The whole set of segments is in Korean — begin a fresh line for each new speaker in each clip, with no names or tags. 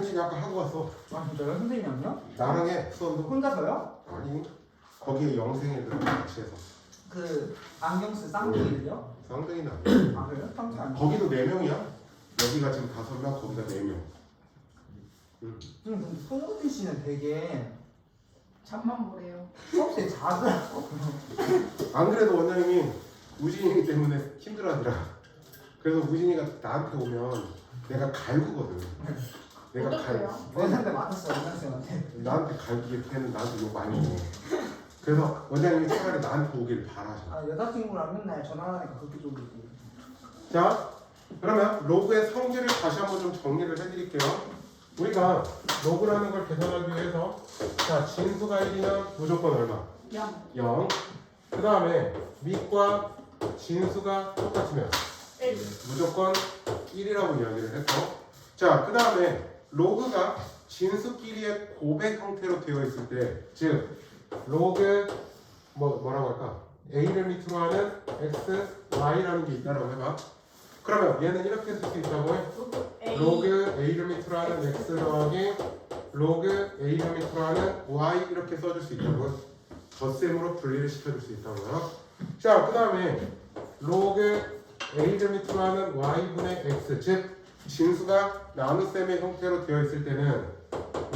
선생님이 아까 하고 왔어.
아 진짜요? 선생님이랑요?
나랑 해 수업도.
혼자서요?
아니 거기에 영생애들 같이 해서.
그 안경 쓴 쌍둥이들요?
쌍둥이는 아니야.
아 그래요? 쌍둥이 아니에요?
거기도 4명이야. 여기가 지금 5명, 거기가 4명.
근데 송우진 씨는 되게
잠만 보래요.
수업시에 자더라고.
안 그래도 원장님이 우진이기 때문에 힘들어하더라. 그래서 우진이가 나한테 오면 내가 갈구거든. 내가
어떡해요?
원장한테 맞았어요 원장쌤한테.
나한테 갈기게 되면 나한테 욕 많이 먹어. 그래서 원장님이 차라리 나한테 오길 바라셔.
아 여자친구랑 맨날 전화하니까 그렇게 좀 있고.
자, 그러면 로그의 성질을 다시 한번 좀 정리를 해드릴게요. 우리가 로그라는 걸 계산하기 위해서 자 진수가 1이면 무조건 얼마? 0. 그 다음에 밑과 진수가 똑같으면 무조건 1이라고 이야기를 했고, 자 그 다음에 로그가 진수끼리의 곱의 형태로 되어 있을 때, 즉 로그 뭐라고 할까? a를 밑으로 하는 x, y라는 게 있다라고 해봐. 그러면 얘는 이렇게 쓸 수 있다고 해. 로그 a를 밑으로 하는 x 더하기 로그 a를 밑으로 하는 y 이렇게 써줄 수 있다고요. 덧셈으로 분리를 시켜줄 수 있다고요. 자, 그 다음에 로그 a를 밑으로 하는 y분의 x, 즉 진수가 나눗셈의 형태로 되어 있을 때는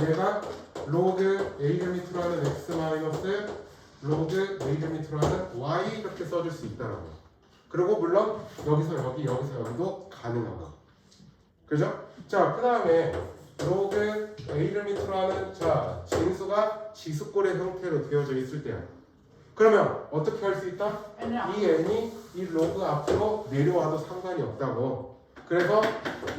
얘가 로그 a를 밑으로 하는 x 마이너스 로그 a를 밑으로 하는 y 이렇게 써줄 수 있다라고. 그리고 물론 여기서 여기, 여기서 여기도 가능하고. 그죠? 자, 그 다음에 로그 a를 밑으로 하는 자 진수가 지수꼴의 형태로 되어져 있을 때야. 그러면 어떻게 할 수 있다? 이 n이 이 로그 앞으로 내려와도 상관이 없다고. 그래서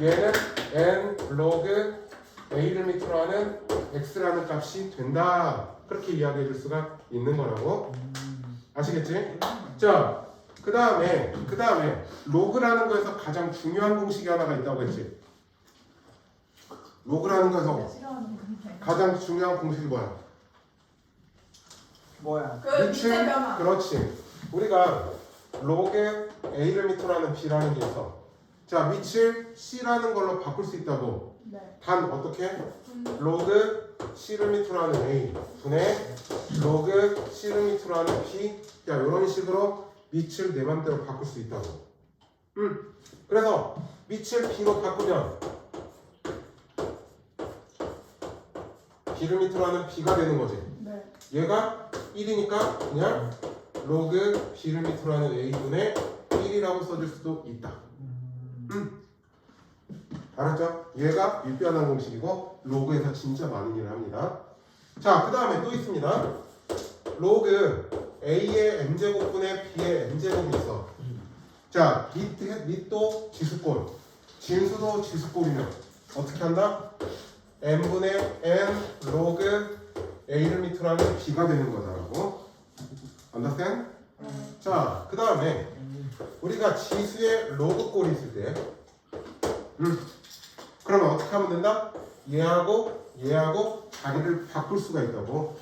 얘는 n 로그 a를 밑으로 하는 x라는 값이 된다. 그렇게 이야기해 줄 수가 있는 거라고. 아시겠지? 자, 그 다음에 로그라는 거에서 가장 중요한 공식이 하나가 있다고 했지. 로그라는 거에서 가장 중요한 공식이 뭐야?
뭐야?
그 밑에 변화.
그렇지. 우리가 로그 a를 밑으로 하는 b라는 게 있어. 자, 밑을 c라는 걸로 바꿀 수 있다고.
네.
단 어떻게? 로그 c를 밑으로 하는 a 분의 로그 c를 밑으로 하는 b. 야, 이런 식으로 밑을 내 맘대로 바꿀 수 있다고. 그래서 밑을 b로 바꾸면 b를 밑으로 하는 b가 되는 거지.
네.
얘가 1이니까 그냥 로그 b를 밑으로 하는 a분의 1이라고 써줄 수도 있다. 알았죠? 얘가 밀변한 공식이고 로그에서 진짜 많은 일을 합니다. 자, 그 다음에 또 있습니다. 로그 a의 m제곱분의 b의 m제곱이 있어. 자, 밑도 지수꼴, 진수도 지수꼴이면 어떻게 한다? m분의 n 로그 a를 밑으로 하는 b가 되는 거다라고. understand? 자, 그 다음에 우리가 지수의 로그 꼴이 있을 때 그러면 어떻게 하면 된다? 얘하고 자리를 바꿀 수가 있다고.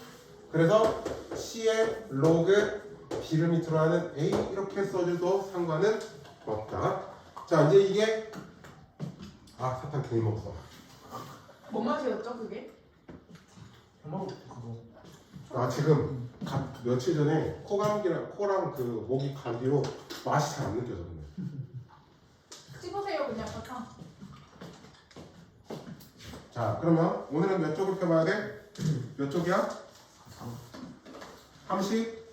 그래서 c의 로그 b를 밑으로 하는 a 이렇게 써줘도 상관은 없다. 자, 이제 이게 사탕 괜히 먹었어.
뭔 맛이었죠 그게?
엄마가 그거.
지금 며칠 전에 코랑 그 목이 감기로 맛이 잘 안 느껴져. 근데.
씹으세요 그냥 사탕.
자, 그러면 오늘은 몇 쪽을 펴봐야 돼? 몇 쪽이야? 30?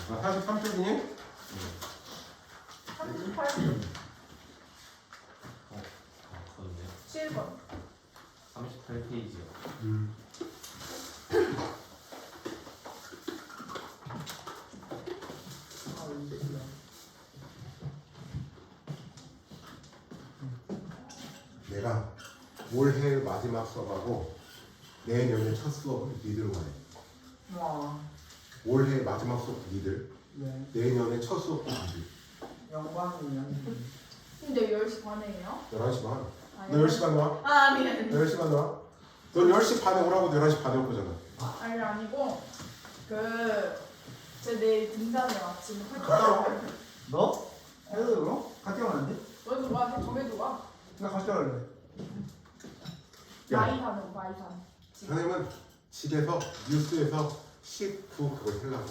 43쪽이니?
38분. 7번.
38페이지요.
내가 올해 마지막 수업하고 내년에 첫 수업을 니들과 해.
와.
올해 마지막 수업도 니들,
네.
내년에 첫 수업도 니들.
영광이요.
근데 10시 반에요?
11시 반.
아,
너 10시 반 나와?
아니.
10시 반 나와? 넌 10시 반에 오라고 11시 반에 올 거잖아.
아니 아니고 제 내일 등산을 아침에
갔다 와. 너? 해도 그럼? 같이 가면 안 돼?
너도 와. 정해도 와.
나 같이 갈래.
마이산은 마이산.
선생님은 집에서 뉴스에서 19 그걸 틀라고.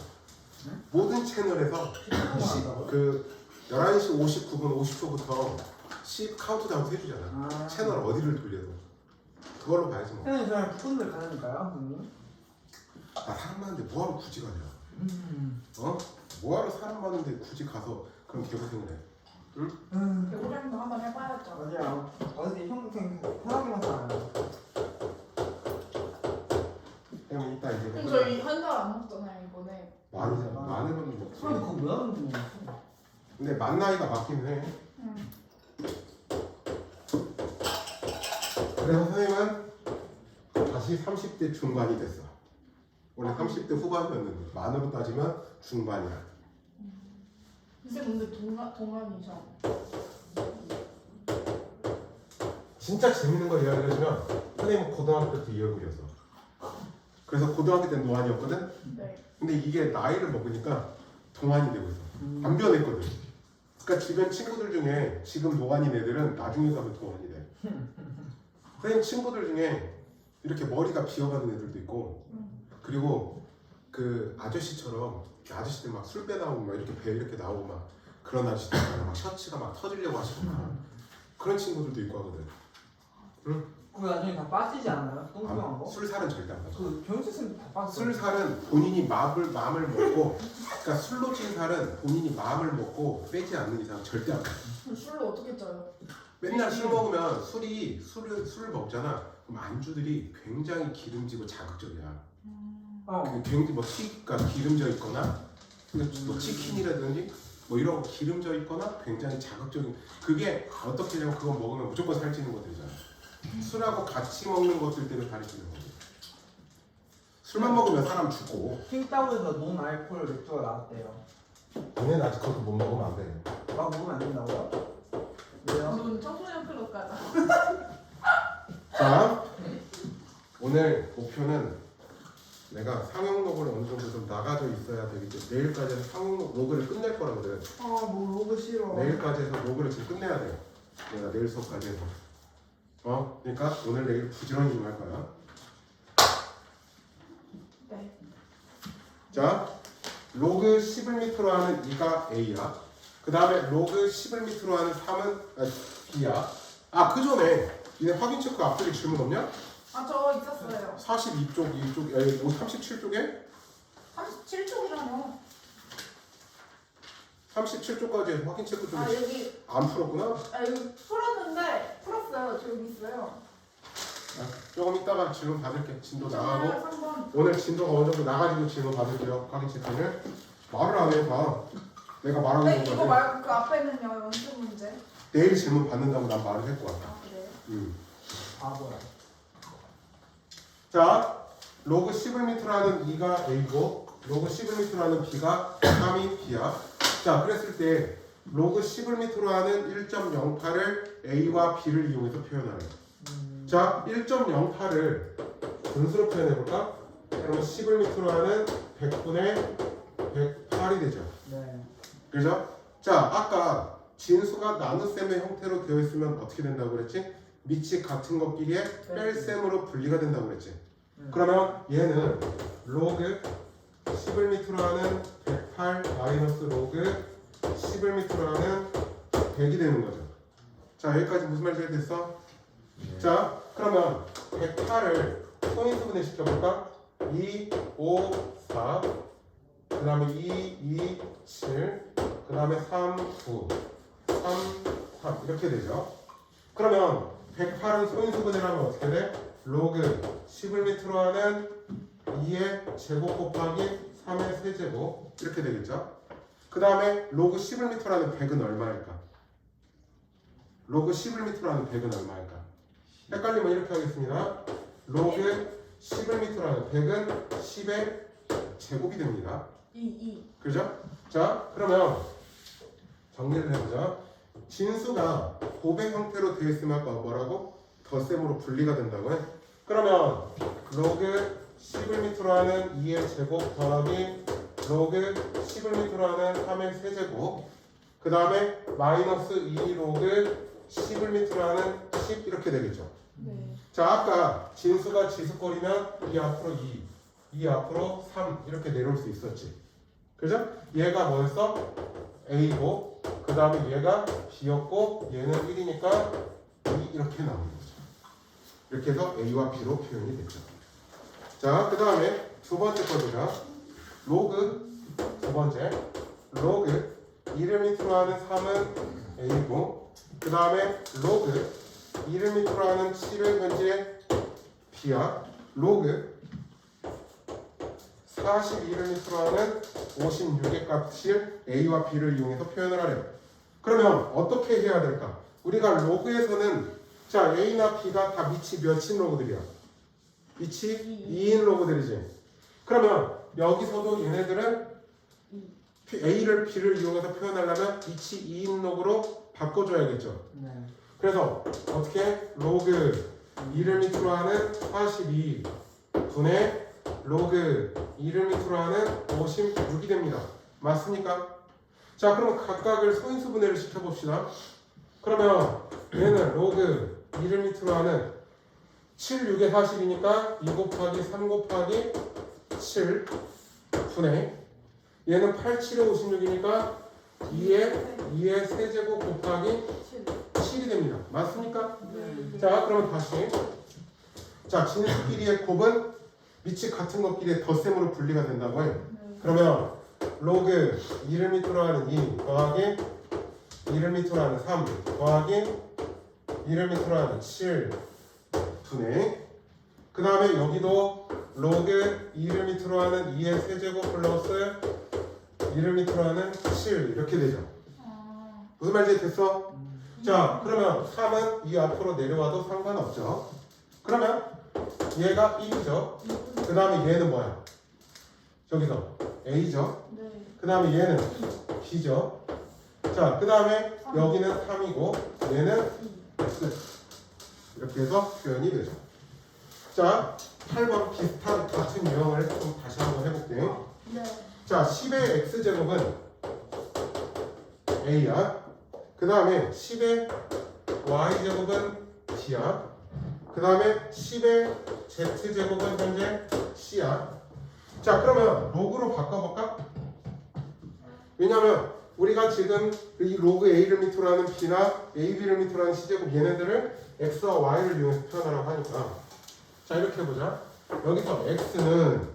응?
모든 채널에서
19만
그 11시 59분 50초부터 10 카운트다운 해주잖아.
아.
채널 어디를 돌려도 그걸로 봐야지 뭐.
선생님 저랑 부분을 가니까요, 선생님.
나 사람 많은데 뭐하러 굳이 가냐?
음.
어? 뭐하러 사람 많은데 굳이 가서 그런 개고생을 해?
개구장도 한번 해봐야죠.
맞아요. 어제 형생 편하게만 살아요.
그럼 이따 이제
그럼 저희 한 달 안 먹잖아요 이번에.
마늘은
근데
먹지.
그거 왜 하는 거야?
근데 만 나이가 맞긴 해. 그래서 선생님은 다시 30대 중반이 됐어. 원래 30대 후반이었는데 만으로 따지면 중반이야.
선생님 근데 동안이죠.
진짜 재밌는 걸 이야기해주면 선생님은 고등학교 때부터 이 얼굴이었어. 그래서 고등학교 때는 노안이었거든.
네.
근데 이게 나이를 먹으니까 동안이 되고 있어. 안 변했거든. 그러니까 주변 친구들 중에 지금 노안인 애들은 나중에 가면 동안이 돼. 선생님 친구들 중에 이렇게 머리가 비어가는 애들도 있고, 그리고 그 아저씨처럼 아저씨들 막 술 빼나오고 막 이렇게 배 이렇게 나오고 막 그런 아저씨들 있잖아. 막 셔츠가 막 터지려고 하시고 막 그런 친구들도 있고 하거든.
그거 나중에 다 빠지지 않아요? 뚱뚱한 거?
술살은 절대 안 빠져.
그 경수쌤 다 빠져.
술살은 본인이 마음을 먹고, 그러니까 술로 찐 살은 본인이 마음을 먹고 빼지 않는 이상 절대 안 빠져.
그럼 술로 어떻게 쪄요?
맨날 술 먹으면 술을 먹잖아. 그럼 안주들이 굉장히 기름지고 자극적이야. 그 굉장히 뭐 튀가 기름져 있거나, 뭐 치킨이라든지 뭐 이런 거 기름져 있거나 굉장히 자극적인. 그게 어떻게 되냐면 그거 먹으면 무조건 살찌는 것들이잖아. 술하고 같이 먹는 것들 때문에 살이 찌는 거지. 술만 먹으면 사람 죽고.
킹따오에서 논 알코올 맥주가 나왔대요.
얘는 아직 그것도 못 먹으면 안 돼.
막 먹으면 안 된다고요? 왜요?
눈 청소년 클럽 가자.
자, 오늘 목표는 내가 상용 로그를 어느 정도 좀 나가져 있어야 되기 때문에 내일까지는 상용 로그를 끝낼 거라거든.
뭐 로그 싫어.
내일까지 해서 로그를 지금 끝내야 돼. 내가 내일 수업까지 해서. 그러니까 오늘 내일 부지런히 좀 할 거야.
네.
자, 로그 11m로 하는 2가 A야. 그 다음에 로그 11m로 하는 3은 B야. 그 전에 니네 확인 체크 앞쪽에 질문 없냐?
저 있었어요.
42쪽, 이쪽, 37쪽에?
37쪽이라뇨.
37쪽까지 해서 확인 체크 좀
여기
안 풀었구나?
여기 풀었는데 풀었어요. 저 여기 있어요.
조금 이따가 질문 받을게. 진도 나가고
3번.
오늘 진도가 어느 정도 나가지고 질문 받을게요. 확인 체크를 말을 안 해봐. 내가 말하고
네,
있는
이거
거지.
말고 그 앞에는요. 연습 문제.
내일 질문 받는다고 난 말을 했고 왔다.
그래요?
바보야.
자, 로그 11m라는 2가 A고 로그 11m라는 B가 3이 B야. 자, 그랬을 때 로그 11m로 하는 1.08을 A와 B를 이용해서 표현하는. 자, 1.08을 분수로 표현해볼까? 그러면 11m로 하는 100분의 108이 되죠.
네.
그죠? 자, 아까 진수가 나눗셈의 형태로 되어 있으면 어떻게 된다고 그랬지? 밑이 같은 것끼리의 뺄셈으로 분리가 된다고 그랬지. 그러면 얘는 로그 11m로 하는 108 마이너스 로그 11m로 하는 100이 되는 거죠. 자, 여기까지 무슨 말인지 됐어? 자, 그러면 108을 소인수분해 시켜볼까? 2, 5, 4, 그 다음에 2, 2, 7, 그 다음에 3, 9, 3, 3 이렇게 되죠. 그러면 108은 소인수분해를 하면 어떻게 돼? 로그 11m로 하는 2의 제곱 곱하기 3의 세제곱 이렇게 되겠죠. 그 다음에 로그 11m라는 100은 얼마일까? 로그 11m라는 100은 얼마일까? 헷갈리면 이렇게 하겠습니다. 로그 11m라는 100은 10의 제곱이 됩니다.
2.
그죠? 자, 그러면 정리를 해보자. 진수가 곱의 형태로 되어 있으면 아까 뭐라고? 덧셈으로 분리가 된다고 해. 그러면 로그 11m로 하는 2의 제곱 더하기 로그 11m로 하는 3의 세제곱 그 다음에 마이너스 2 로그 11m로 하는 10 이렇게 되겠죠.
네.
자, 아까 진수가 지수꼴이면 이 앞으로 2, 이 앞으로 3 이렇게 내려올 수 있었지. 그죠? 얘가 뭐였어? A고 그 다음에 얘가 B였고 얘는 1이니까 2 이렇게 나오는 거죠. 이렇게 해서 A와 B로 표현이 됐죠. 자, 그 다음에 두 번째 거 보자. 로그 두 번째 로그 1을 밑으로 하는 3은 A고 그 다음에 로그 1을 밑으로 하는 7은 현재 B야. 로그 42를 밑으로 하는 56의 값을 A와 B를 이용해서 표현을 하래요. 그러면 어떻게 해야 될까? 우리가 로그에서는 자 A나 B가 다 밑이 몇인 로그들이야? 밑이 2인 로그들이지. 그러면 여기서도 얘네들은 A를 B를 이용해서 표현하려면 밑이 2인 로그로 바꿔줘야겠죠.
네.
그래서 어떻게 로그 2를 밑으로 하는 42 분의 로그 2를 밑으로 하는 56이 됩니다. 맞습니까? 자, 그러면 각각을 소인수 분해를 시켜봅시다. 그러면 얘는 로그 2를 밑으로 하는 7, 6에 40이니까 2 곱하기 3 곱하기 7 분의 얘는 8, 7에 56이니까 2의 세제곱 곱하기 7이 됩니다. 맞습니까?
네.
자, 그러면 다시 자, 진수끼리의 곱은 밑이 같은 것끼리의 덧셈으로 분리가 된다고 해요. 그러면 로그 2를 밑으로 하는 2 더하기 2를 밑으로 하는 3 더하기 2를 밑으로 하는 7 분의 그 다음에 여기도 로그 2를 밑으로 하는 2의 세제곱 플러스 2를 밑으로 하는 7 이렇게 되죠. 무슨 말인지 됐어? 자, 그러면 3은 이 앞으로 내려와도 상관없죠. 그러면 얘가 1이죠. 그 다음에 얘는 뭐야? 저기서 A죠.
네.
그 다음에 얘는 B죠. 자, 그 다음에 여기는 3이고 얘는 X. 이렇게 해서 표현이 되죠. 자, 8번 비슷한 같은 유형을 좀 다시 한번 해볼게요.
네.
자, 10의 X제곱은 A야. 그 다음에 10의 Y제곱은 B야. 그 다음에 10의 Z제곱은 현재 C야. 자, 그러면 로그로 바꿔볼까? 왜냐면 우리가 지금 이 로그 A를 밑으로 하는 B나 AB를 밑으로 하는 C제곱 얘네들을 X와 Y를 이용해서 표현하라고 하니까 자, 이렇게 해보자. 여기서 X는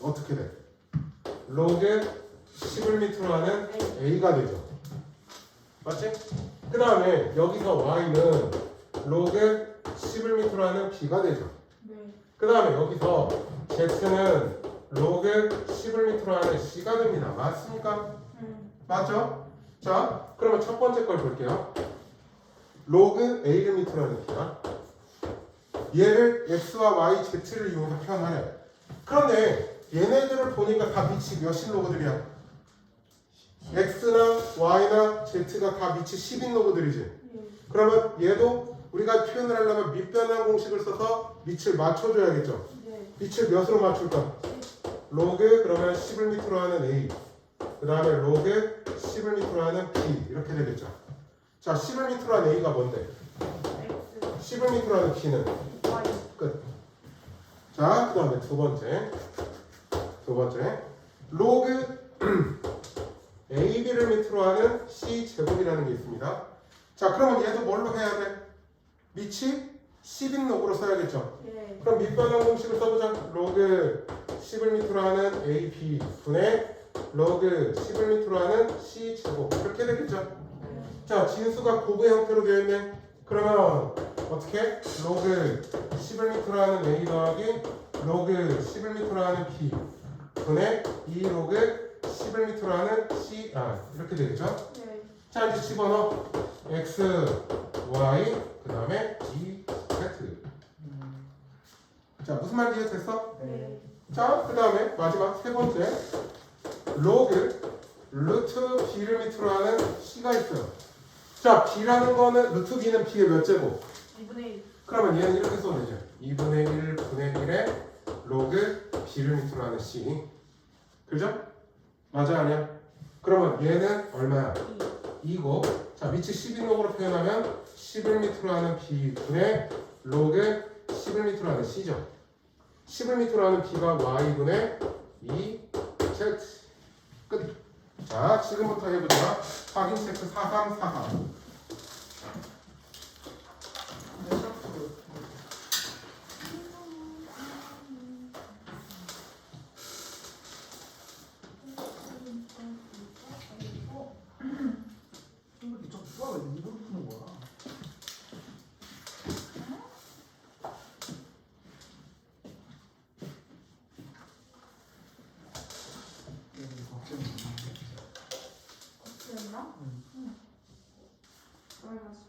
어떻게 돼? 로그 10을 밑으로 하는 A가 되죠. 맞지? 그 다음에 여기서 Y는 로그 10을 밑으로 하는 B가 되죠.
네.
그 다음에 여기서 Z는 로그 10을 밑으로 하는 C가 됩니다. 맞습니까? 맞죠? 자, 그러면 첫 번째 걸 볼게요. 로그 A를 밑으로 하는 B야. 얘를 X와 Y, Z를 이용해서 표현하래. 그런데 얘네들을 보니까 다 밑이 몇인 로그들이야? X나 Y나 Z가 다 밑이 10인 로그들이지. 그러면 얘도 우리가 표현을 하려면 밑변환 공식을 써서 밑을 맞춰줘야겠죠.
네.
밑을 몇으로 맞출까? 로그 그러면 10을 밑으로 하는 A 그 다음에 로그 10을 밑으로 하는 B 이렇게 되겠죠. 자, 10을 밑으로 하는 A가 뭔데?
X.
10을 밑으로 하는 B는
Y.
끝. 자, 그 다음에 두 번째 로그 AB를 밑으로 하는 C제곱이라는 게 있습니다. 자, 그러면 얘도 뭘로 해야 돼? 밑이 10인 로그로 써야겠죠.
네.
그럼 밑변환 공식을 써보자. 로그 10을 밑으로 하는 AB 분의 로그 10을 밑으로 하는 C제곱 이렇게 되겠죠. 자, 진수가 곱의 형태로 되어 있네. 그러면 어떻게? 로그 10을 밑으로 하는 A 더하기 로그 10을 밑으로 하는 B 분의 2 로그 10을 밑으로 하는 C 이렇게 되겠죠.
네.
자, 이제 집어넣어. X, Y 그 다음에 E, Z. 자, 무슨 말인지 이해됐어?
네.
자, 그 다음에 마지막 세 번째 로그 루트 B를 밑으로 하는 C가 있어요. 자, B라는 거는 루트 B는 B의 몇 제곱?
2분의 1.
그러면 얘는 이렇게 써도 되죠. 2분의 1 분의 1의 로그 B를 밑으로 하는 C. 그죠? 맞아, 아니야? 그러면 얘는 얼마야? 2고 자, 밑이 10인 로그로 표현하면 10을 밑으로 하는 B 분의 로그 11m라는 C죠. 11m라는 B가 Y분의 2Z. 끝. 자, 지금부터 해보자. 확인 체크 4344.
이렇게 좀 수학을 일부러 푸는 거야.
됐나?
응.
응. 알겠어.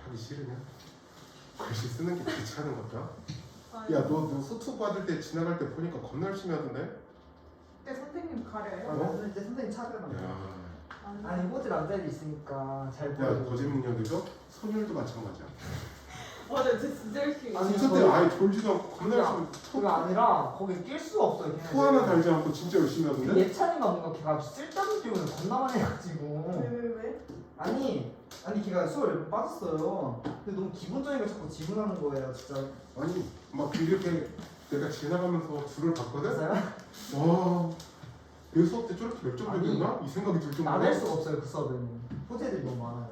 하기 싫으냐? 글씨 쓰는 게 귀찮은 것같야
아니,
야, 너 수투 받을 때 지나갈 때 보니까 겁나 열심히 하던데?
그때 선생님 가려요?
어?
이제 선생님 차별만.
야,
아니 호주 남자들이 있으니까 잘
야,
보여.
거짓말력이죠? 손율도 마찬가지야.
맞아, 쟤 진짜 열심히.
아니,
수투 때 아예 졸지도 않고 겁나 열심히
그게 아니라 거기 낄 수가 없어요. 걔네들.
푸 하나 달지 않고 진짜 열심히
그
하던데?
예찬이가 뭔가 걔가 쓸데없는 질문을 겁나 많이 해가지고.
왜?
아니 걔가 수업 몇 번 빠졌어요. 근데 너무 기본적인 걸 자꾸 질문하는 거예요, 진짜.
아니, 막 이렇게 내가 지나가면서 줄을 봤거든?
맞아요?
와, 내 수업 때 저렇게 열정적이었나? 이 생각이 들 정도로.
나댈 수가 없어요 그 수업에는. 호재들이 너무 많아요.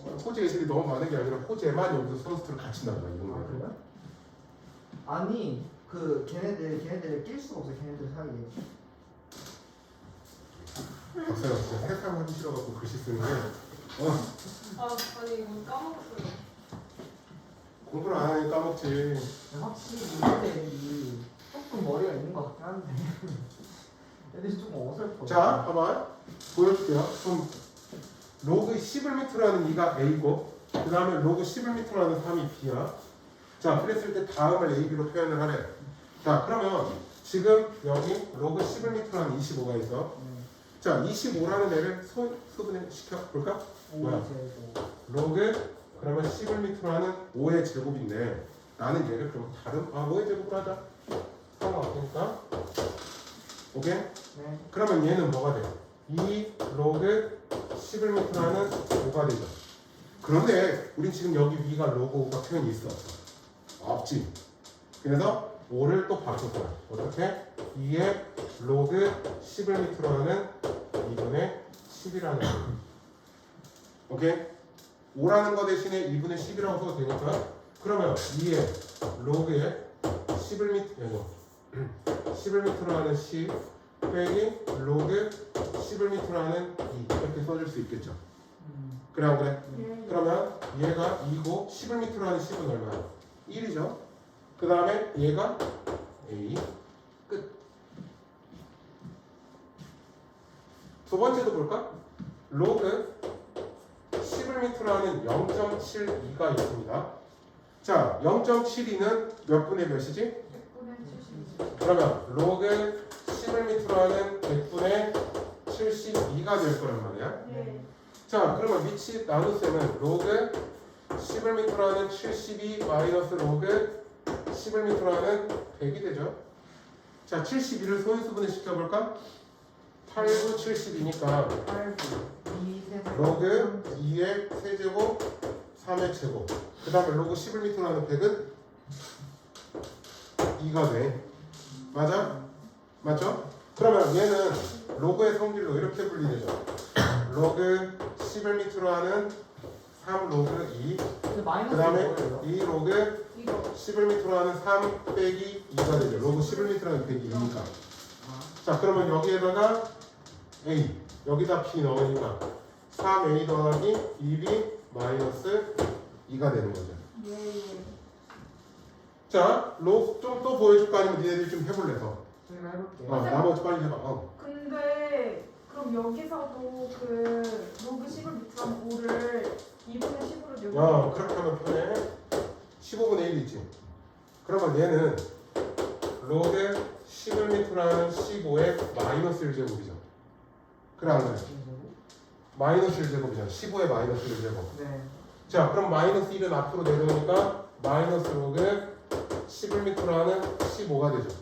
호재 예술이 너무 많은 게 아니라 호재만 여기서 선수들을 갖춘다는 거야 이런
아,
거.
그래요? 아니 그 걔네들 낄 수가 없어 걔네들 사이에.
박사가 진짜 세상하기 싫어갖고 글씨 쓰는 게
아니 이거 까먹었어요.
공부를 안 하니 까먹지.
확실히 이때 애들이 조금 머리가 있는 것 같긴 한데 애들이 조금 어설퍼.
자, 봐봐. 보여줄게요. 그럼 로그 11m라는 2가 A고 그 다음에 로그 11m라는 3이 B야. 자, 그랬을 때 다음을 A, B로 표현을 하래. 자, 그러면 지금 여기 로그 11m라는 25가 있어. 자, 25라는 애를 소분해 시켜볼까? 뭐야? 로그 그러면 11m라는 5의 제곱인데 나는 얘를 그럼 다른 5의 제곱으로 하자. 상관없으니까. 오케이?
네.
그러면 얘는 뭐가 돼? 2 로그 11m라는 5가 되죠. 그런데 우린 지금 여기 위가 로그 5가 표현이 있어. 없지. 그래서 5를 또 바꿀 거야. 어떻게? 2의 로그 11m라는 2분의 10이라는 거. 오케이? 5라는 거 대신에 2분의 10이라고 써도 되니까 그러면 2의 로그에 11m 11m라는 10 빼기 로그 11m라는 2 이렇게 써줄 수 있겠죠. 그래 안 그래? 그러면 얘가 2고 11m라는 10은 얼마야? 1이죠. 그 다음에 얘가 A 끝. 두 번째도 볼까? 로그 11m라는 0.72가 있습니다. 자, 0.72는 몇 분의 몇이지?
100분의 70.
그러면 로그 11m라는 100분의 72가 될 거란 말이야.
네.
자, 그러면 위치 나눗셈은 로그 11m라는 72 마이너스 로그 11m라는 100이 되죠. 자, 72를 소인수분해 시켜볼까? 8, 9, 70이니까
2
로그 2의 세제곱 3의 제곱 그 다음에 로그 11m라는 100은 2가 돼. 맞아? 맞죠? 그러면 얘는 로그의 성질로 이렇게 분리되죠. 로그 11m라는 3 로그 2
근데 마이너스
그 다음에
뭐예요?
2 로그
이거
11m라는 3 빼기 2가 되죠. 로그 11m라는 100이 2니까. 자, 그러면 여기에다가 A 여기다 B 넣으니까 3A 더하기 2B 마이너스 2가 되는 거죠.
예.
자, 로그 좀 또 보여줄까? 아니면 니네들이 좀 해볼래 더?
저희가 해볼게요.
나머지 빨리 해봐.
근데 그럼 여기서도 그 로그 10을 밑으로 5를 2분의 10으로 여기.
그렇게 하면 편해. 15분의 1 있지. 그러면 얘는 로그 11m라는 15의 마이너스 1제곱이죠. 그래 안 그래? 마이너스 1제곱이잖아. 15의 마이너스 1제곱.
네.
자, 그럼 마이너스 1은 앞으로 내려오니까 마이너스 로그 11m라는 15가 되죠.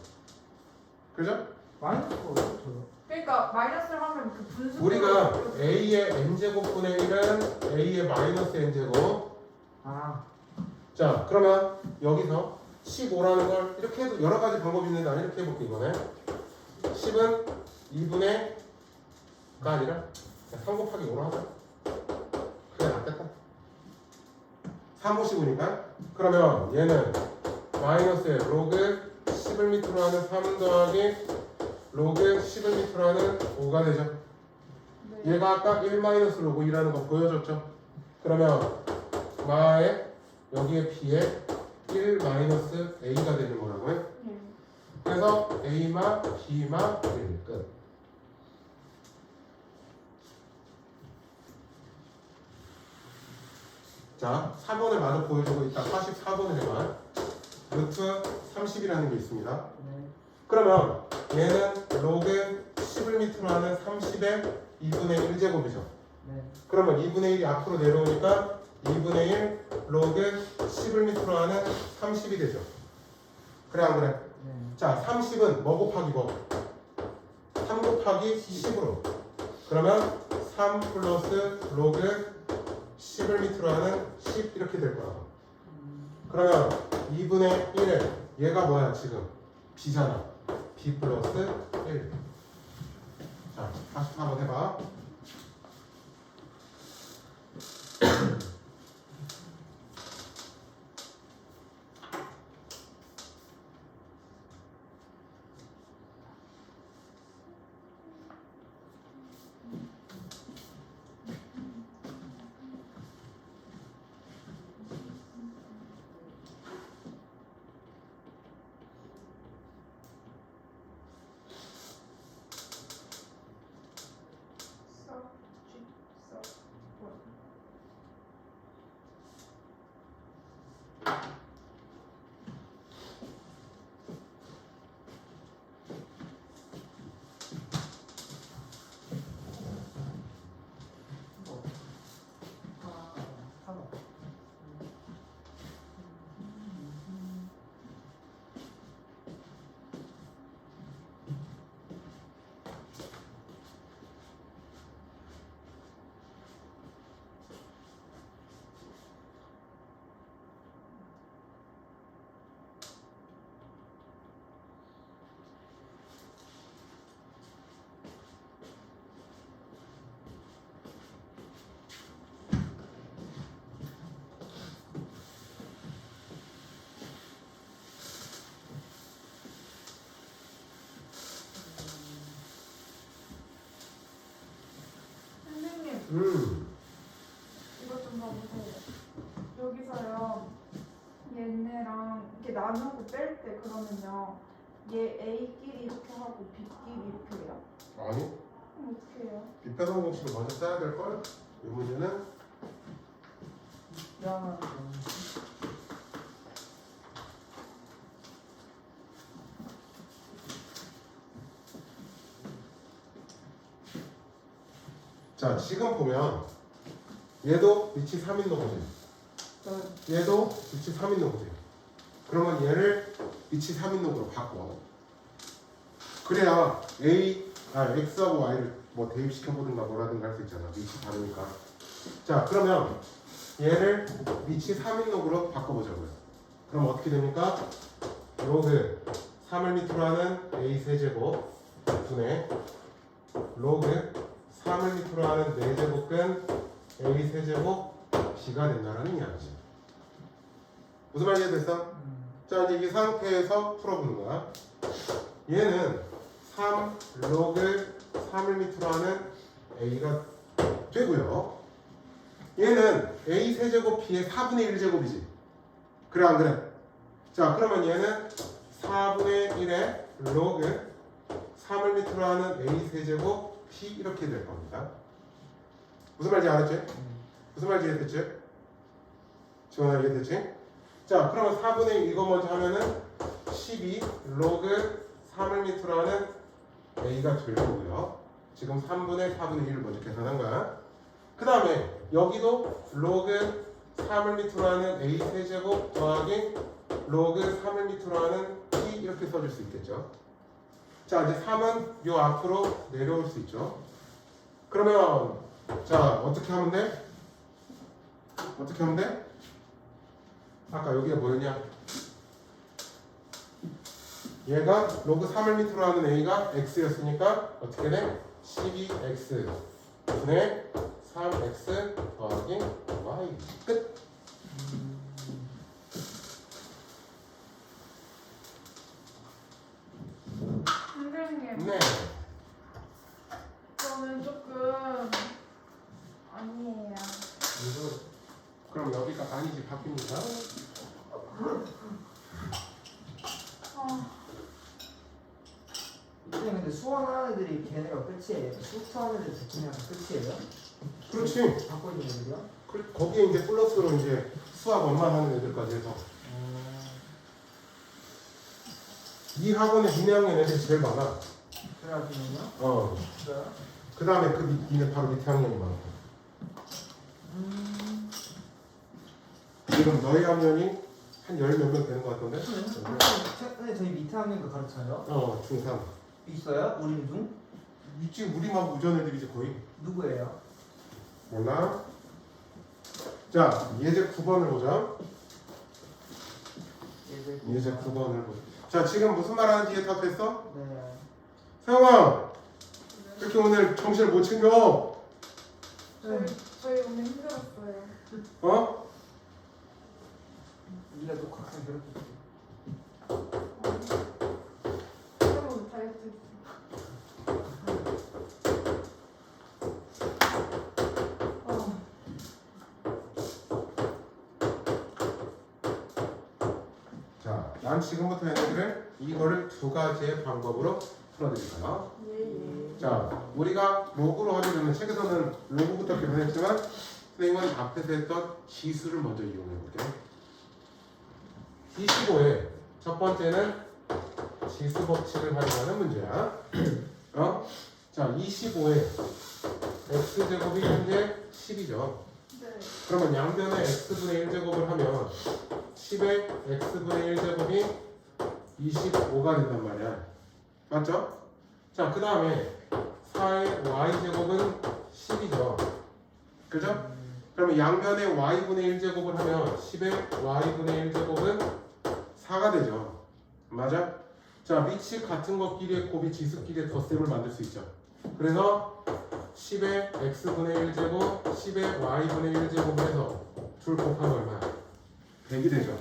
그죠?
마이너스 뭐예요? 저요?
그러니까 마이너스를 하면 그 분수.
우리가 A의 n제곱분의 1은 A의 마이너스 n제곱.
아,
자, 그러면 여기서 15라는 걸 이렇게 해도 여러 가지 방법이 있는데 나는 이렇게 해볼게 이거네. 10은 2분의 가 아니라 3 곱하기 5로 하자. 그래 낫겠다. 3, 5, 15니까 그러면 얘는 마이너스의 로그 11m로 하는 3 더하기 로그 11m로 하는 5가 되죠.
네.
얘가 아까 1 마이너스 로그 2라는 거 보여줬죠. 그러면 마에 여기에 b에 1 마이너스 a가 되는 거라고요.
네.
그래서 a마 b마 1 끝. 자, 4번을 마저 보여주고 있다. 44번을 해봐. 루트 30이라는 게 있습니다.
네.
그러면 얘는 로그 11m라는 30의 2분의 1제곱이죠.
네.
그러면 2분의 1이 앞으로 내려오니까 2분의 1 로그 11m라는 30이 되죠. 그래 안 그래?
네.
자, 30은 뭐 곱하기 뭐? 3 곱하기 10으로. 그러면 3 플러스 로그 11m라는 10 이렇게 될 거야. 그러면 2분의 1에 얘가 뭐야 지금? b잖아. b 플러스 1. 자, 44번 해봐.
이것 좀 봐보세요. 여기서요. 얘네랑 이렇게 나누고 뺄 때 그러면요. 얘 A끼리 이렇게 하고 B끼리 이렇게 해요?
아니,
그럼 어떻게 해요?
빗배선 공식을 먼저 써야 될 걸. 이 문제는
미안한 거.
자, 지금 보면 얘도 위치 3인도 보세요. 얘도 위치 3인도 보세요. 그러면 얘를 위치 3인도로 바꿔. 그래야 X하고 Y를 뭐 대입시켜보든가 뭐라든가 할 수 있잖아. 위치 다르니까. 자, 그러면 얘를 위치 3인록으로 바꿔보자고요. 그럼 어떻게 됩니까? 로그 3을 밑으로 하는 A 세제곱 분의 로그 3을 밑으로 하는 4제곱근 A 세제곱 B가 된다는 이야기지. 무슨 말이 됐어? 자, 이제 이 상태에서 풀어보는 거야. 얘는 3 로그 3을 밑으로 하는 A가 되고요. 얘는 A 세제곱 B의 4분의 1제곱이지. 그래 안 그래? 자, 그러면 얘는 4분의 1의 로그 3을 밑으로 하는 A 세제곱 B 이렇게 될 겁니다. 무슨 말인지 알았지? 무슨 말인지 이해됐지? 지원아 이해됐지? 자, 그러면 4분의 1 이거 먼저 하면은 12 로그 3을 밑으로 하는 A가 될 거고요. 지금 3분의 4분의 1을 먼저 계산한 거야. 그 다음에 여기도 로그 3을 밑으로 하는 A 세제곱 더하기 로그 3을 밑으로 하는 P 이렇게 써줄 수 있겠죠. 자, 이제 3은 요 앞으로 내려올 수 있죠. 그러면 자, 어떻게 하면 돼? 어떻게 하면 돼? 아까 여기가 뭐였냐? 얘가 로그 3을 밑으로 하는 A가 X였으니까 어떻게 돼? 12X 분의 3X 더하기 Y 끝!
선생님,
네.
저는 조금 아니에요.
그럼 여기가 아니지 바뀝니다.
선생님 근데 수원하는 애들이 걔네가 끝이에요? 수투하는 애들 걔네가 끝이에요?
그렇지.
갖고 있는 애들이요?
거기에 이제 플러스로 이제 수학 원만 하는 애들까지 해서 이 학원에 니네 학년 애들이 제일 많아.
그래가지고요? 진짜요?
그 다음에 그 니네 바로 밑에 학년이 많고. 지금 너희 학년이 한 10몇 명 되는 것 같던데?
선생님 저희 밑에 학년도 가르쳐요?
중3.
있어요? 우리 중?
있지, 우리만 우전 애들이지 거의.
누구예요?
몰라? 자, 예제 9번을 보자. 예제 9번을 보자. 자, 지금 무슨 말 하는지 이해 다 됐어?
네.
세영아! 이렇게 오늘 정신을 못 챙겨?
저희 오늘 힘들었어요.
어?
네가 녹화상 괴롭혔지.
새로운 다이어트.
자, 난 지금부터 얘네들을 이거를 두 가지의 방법으로 풀어드릴까요?
예.
자, 우리가 로그로 하게 되면 책에서는 로그부터 계산했지만 선생님은 앞에서 했던 지수를 먼저 이용해 볼게요. 25에 첫 번째는 지수 법칙을 활용하는 문제야. 자, 25에 x제곱이 현재 10이죠.
네.
그러면 양변에 x분의 1제곱을 하면 10의 x분의 1제곱이 25가 된단 말이야. 맞죠? 자, 그 다음에 4의 y제곱은 10이죠. 그죠? 그러면 양변에 y분의 1제곱을 하면 10의 y분의 1제곱은 4가 되죠. 맞아? 자, 밑이 같은 것끼리의 곱이 지수끼리의 덧셈을 만들 수 있죠. 그래서 10의 x분의 1제곱, 10의 y분의 1제곱을 해서 둘 곱하면 얼마야? 100이 되죠.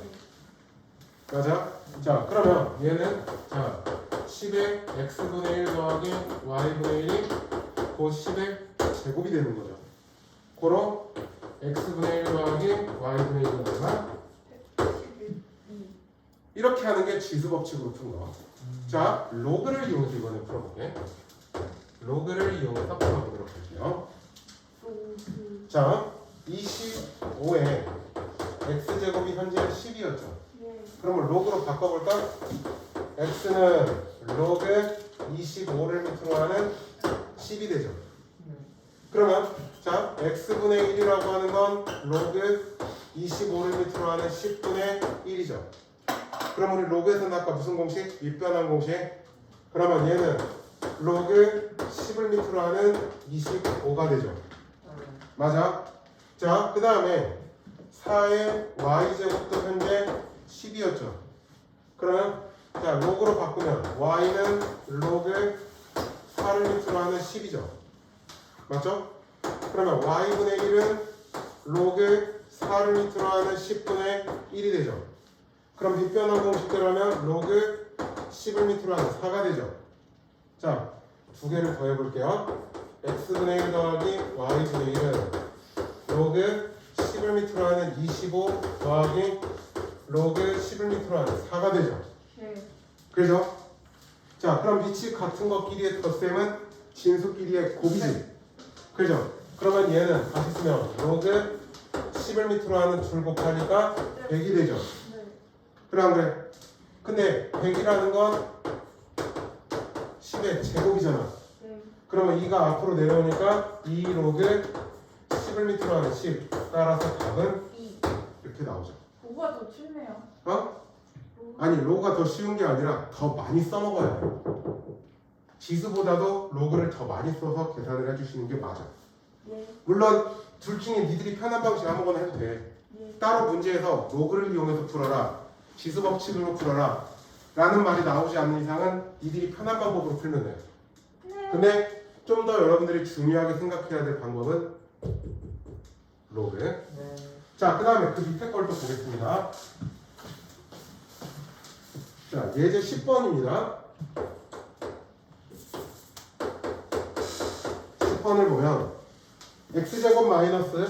맞아? 자, 그러면 얘는 자 10의 x분의 1 더하기 y분의 1이 곧 10의 제곱이 되는 거죠. 고로 x분의 1 더하기 y분의 1은 얼마?
11.
이렇게 하는 게 지수 법칙으로 푼 거. 자, 로그를 이용해서 이번에 풀어볼게. 로그를 이용해서 풀어보도록 할게요.
로그.
자, 25에 x제곱이 현재 10이었죠.
예.
그러면 로그로 바꿔볼까? x는 로그 25를 밑으로 하는 10이 되죠. 그러면 자, x분의 1이라고 하는 건 로그 25를 밑으로 하는 10분의 1이죠. 그럼 우리 로그에서는 아까 무슨 공식? 윗변환 공식. 그러면 얘는 로그 10을 밑으로 하는 25가 되죠. 맞아? 자, 그 다음에 4의 y제곱도 현재 10이었죠. 그러면 자, 로그로 바꾸면 y는 로그 4를 밑으로 하는 10이죠. 맞죠? 그러면 y분의 1은 로그 4를 밑으로 하는 10분의 1이 되죠. 그럼 빗변환 공식대로 하면 로그 10을 밑으로 하는 4가 되죠. 자, 두 개를 더 해볼게요. x분의 1 더하기 y분의 1은 로그 10을 밑으로 하는 25 더하기 로그 10을 밑으로 하는 4가 되죠.
예.
그죠? 자, 그럼 위치 같은 것끼리의 덧셈은 진수끼리의 곱이지. 그죠? 그러면 얘는 다시 쓰면 로그 10을 밑으로 하는 줄 곱하니까 100이 되죠.
네.
그래 안 그래? 근데 100이라는 건 10의 제곱이잖아.
네.
그러면 2가 앞으로 내려오니까 2 로그 10을 밑으로 하는 10. 따라서 답은
2.
이렇게 나오죠.
뭐가 더 쉽네요.
어?
로그.
아니, 로그가 더 쉬운 게 아니라 더 많이 써먹어야 돼. 지수보다도 로그를 더 많이 써서 계산을 해주시는 게 맞아.
예.
물론 둘 중에 니들이 편한 방식 아무거나 해도 돼.
예.
따로 문제에서 로그를 이용해서 풀어라, 지수 법칙으로 풀어라 라는 말이 나오지 않는 이상은 니들이 편한 방법으로 풀면 돼.
네.
근데 좀 더 여러분들이 중요하게 생각해야 될 방법은 로그.
네.
자, 그 다음에 그 밑에 걸 또 보겠습니다. 자, 예제 10번입니다. 10번을 보면 x제곱 마이너스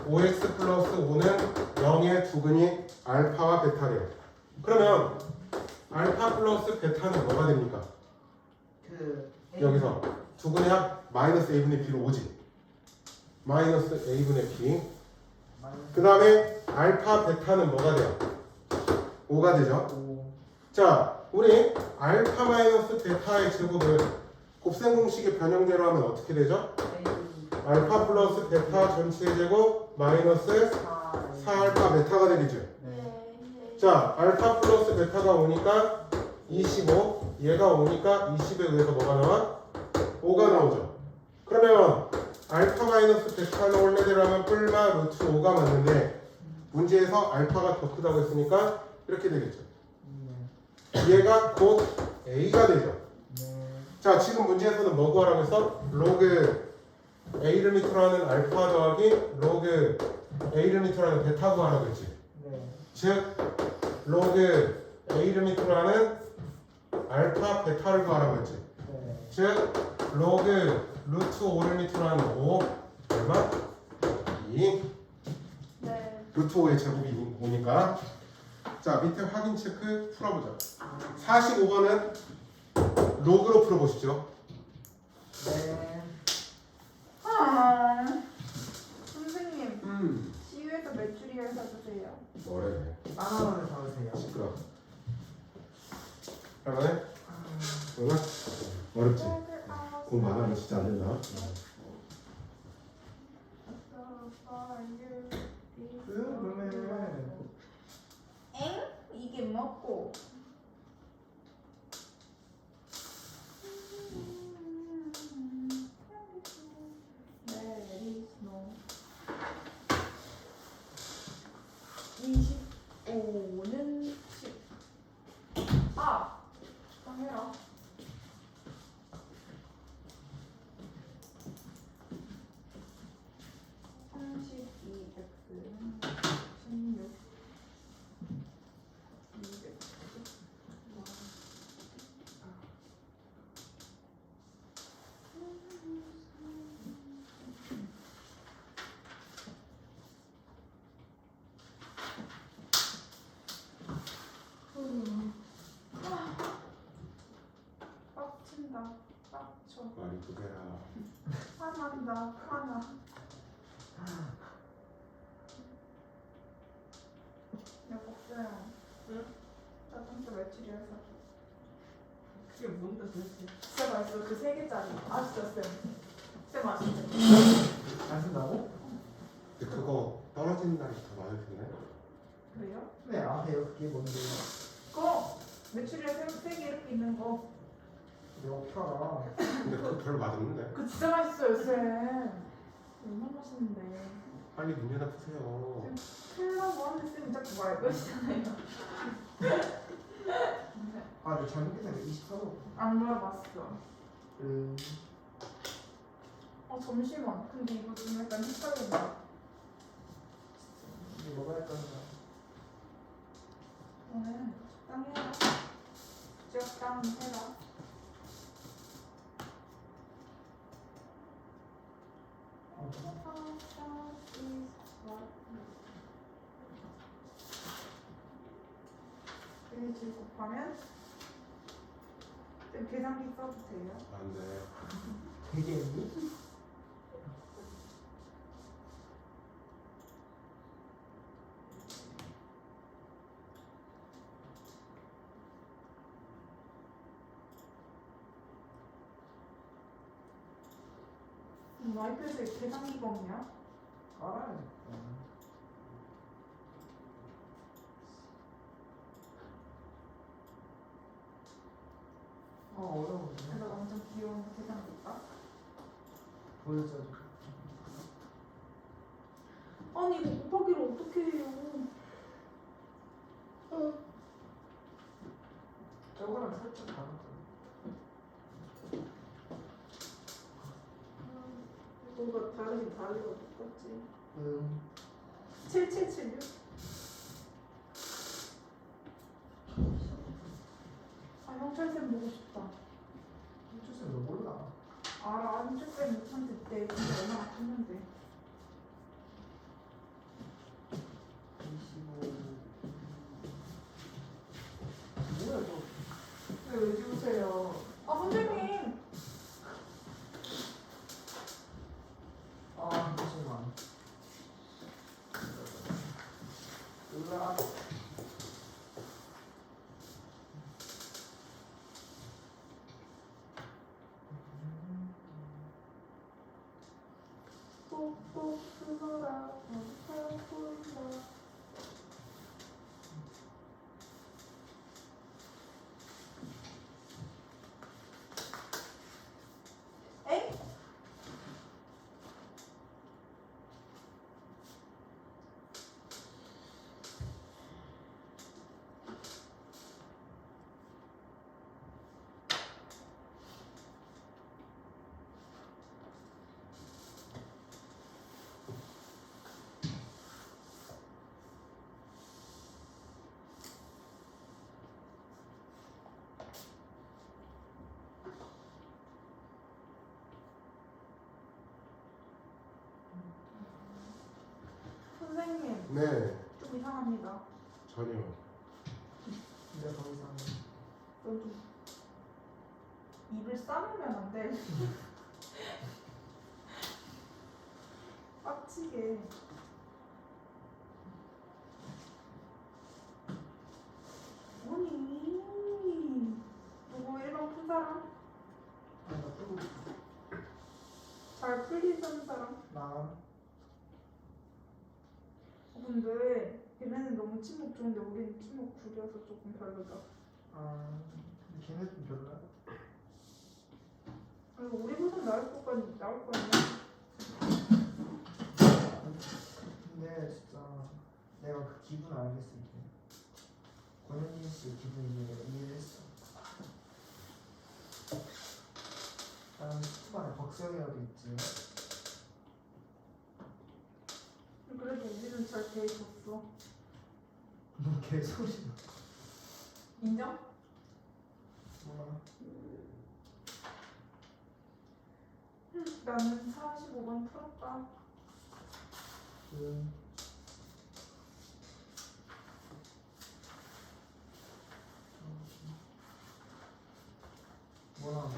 5x 플러스 5는 0의 두근이 알파와 베타래요. 그러면 알파 플러스 베타는 뭐가 됩니까?
그
여기서 두근의 합 마이너스 a분의 b로 오지. 마이너스 a분의 b. 그 다음에 알파 베타는 뭐가 돼요? 5가 되죠. 자, 우리 알파 마이너스 베타의 제곱은 곱셈 공식의 변형대로 하면 어떻게 되죠? 알파 플러스 베타 전체의 제곱 마이너스 4알파 베타가 되겠죠.
네.
자, 알파 플러스 베타가 오니까 25, 얘가 오니까 20에 의해서 뭐가 나와? 5가 나오죠. 그러면 알파 마이너스 베타는 원래대로 하면 뿔마 루트 5가 맞는데 문제에서 알파가 더 크다고 했으니까 이렇게 되겠죠. 얘가 곧 a가 되죠. 자, 지금 문제에서는 뭐 구하라고 했어? 로그 a를 밑으로 하는 알파 더하기 로그 a를 밑으로 하는 베타 구하라고 했지. 즉 로그 a를 밑으로 하는 알파 베타를 구하라고 했지. 즉 로그 루트 5를 밑으로 하는 5 얼마? 2.
네.
루트 5의 제곱이 5니까. 자, 밑에 확인 체크 풀어보자. 45번은 로그로 풀어보시죠.
네.
아, 선생님, CU에서 메추리알 사주세요.
뭐래?
바나나를 잡으세요.
시끄러. 그러면 오늘 어렵지? 공부 안 하면 진짜 안 된다.
그러면
엥? 이게 뭐고? There is no 25는 10. 아! 해라.
두 개라.
화난다 화나. 야 복수야.
응?
짜장면 외출이라 사줘.
그게 뭔데 도대체?
진짜 맛있어. 그 3개짜리. 아시죠 쌤? 쌤 아시죠?
안 쓴다고?
근데 그거 떨어지는 날이 더 많을 텐데.
그래요?
네 아세요 그게 뭔데?
그거 외출이라 3개 이렇게 있는 거.
내가 어떻게 알아?
근데 그거 별로 맛없는데.
그거 진짜 맛있어요 쌤. 얼마나 맛있는데.
빨리 문제나 푸세요.
틀라고 하는데 쌤이 자꾸 말 거시잖아요.
아 내가 잘못 계산해 24로
안 물어봤어. 잠시만. 근데 이거 좀 약간 헷갈린다.
이게 뭐가 할까요?
너는 적당히 해라. 적당히 해라. 일 곱하면 쌤 계산기 써도 돼요?
안 돼.
되게 했니?
아이패드에 계산기가 없냐?
알아야지. 어려워.
그래서 완전 귀여운 계산기 있다.
보여줘야지.
아니 이거 곱하기를 어떻게 해요?
저거랑 살짝 다르다.
뭔가 다르긴 다르고 똑같지. 7776? 아 형철쌤 보고 싶다.
주세요. 너 몰라.
알아 형철쌤 못한 때 근데 얼마나 컸는데.
25. 뭐야 저?
왜 지우세요? 아 선생님!
아 잠시만. 으아.
꼭꼭 숨어라 보인다. 에이? 선생님
네.
좀 이상합니다.
전혀.
내가 더 이상.
여기 입을 싸매면 안 돼. 빡치게. 아니 누구 일반 푼 사람?
내가 뜨고 있어.
잘 풀리는 사람?
나.
근데 걔네는 너무 친목 좋은데 우리는 친목 구려서 조금 별로다.
아 근데 걔네 좀 별로야.
그리고 우리보다 나을 거 아니야?
근데 진짜 내가 그 기분 알겠어 이제. 권현진 씨 기분 이제 이해를 했어. 나는 스쿠반에 박수영이라도 있지.
그래도 우리는 잘 대해줬어.
너 개소리야.
인정?
뭐야?
나는 45번 풀었다.
뭐라?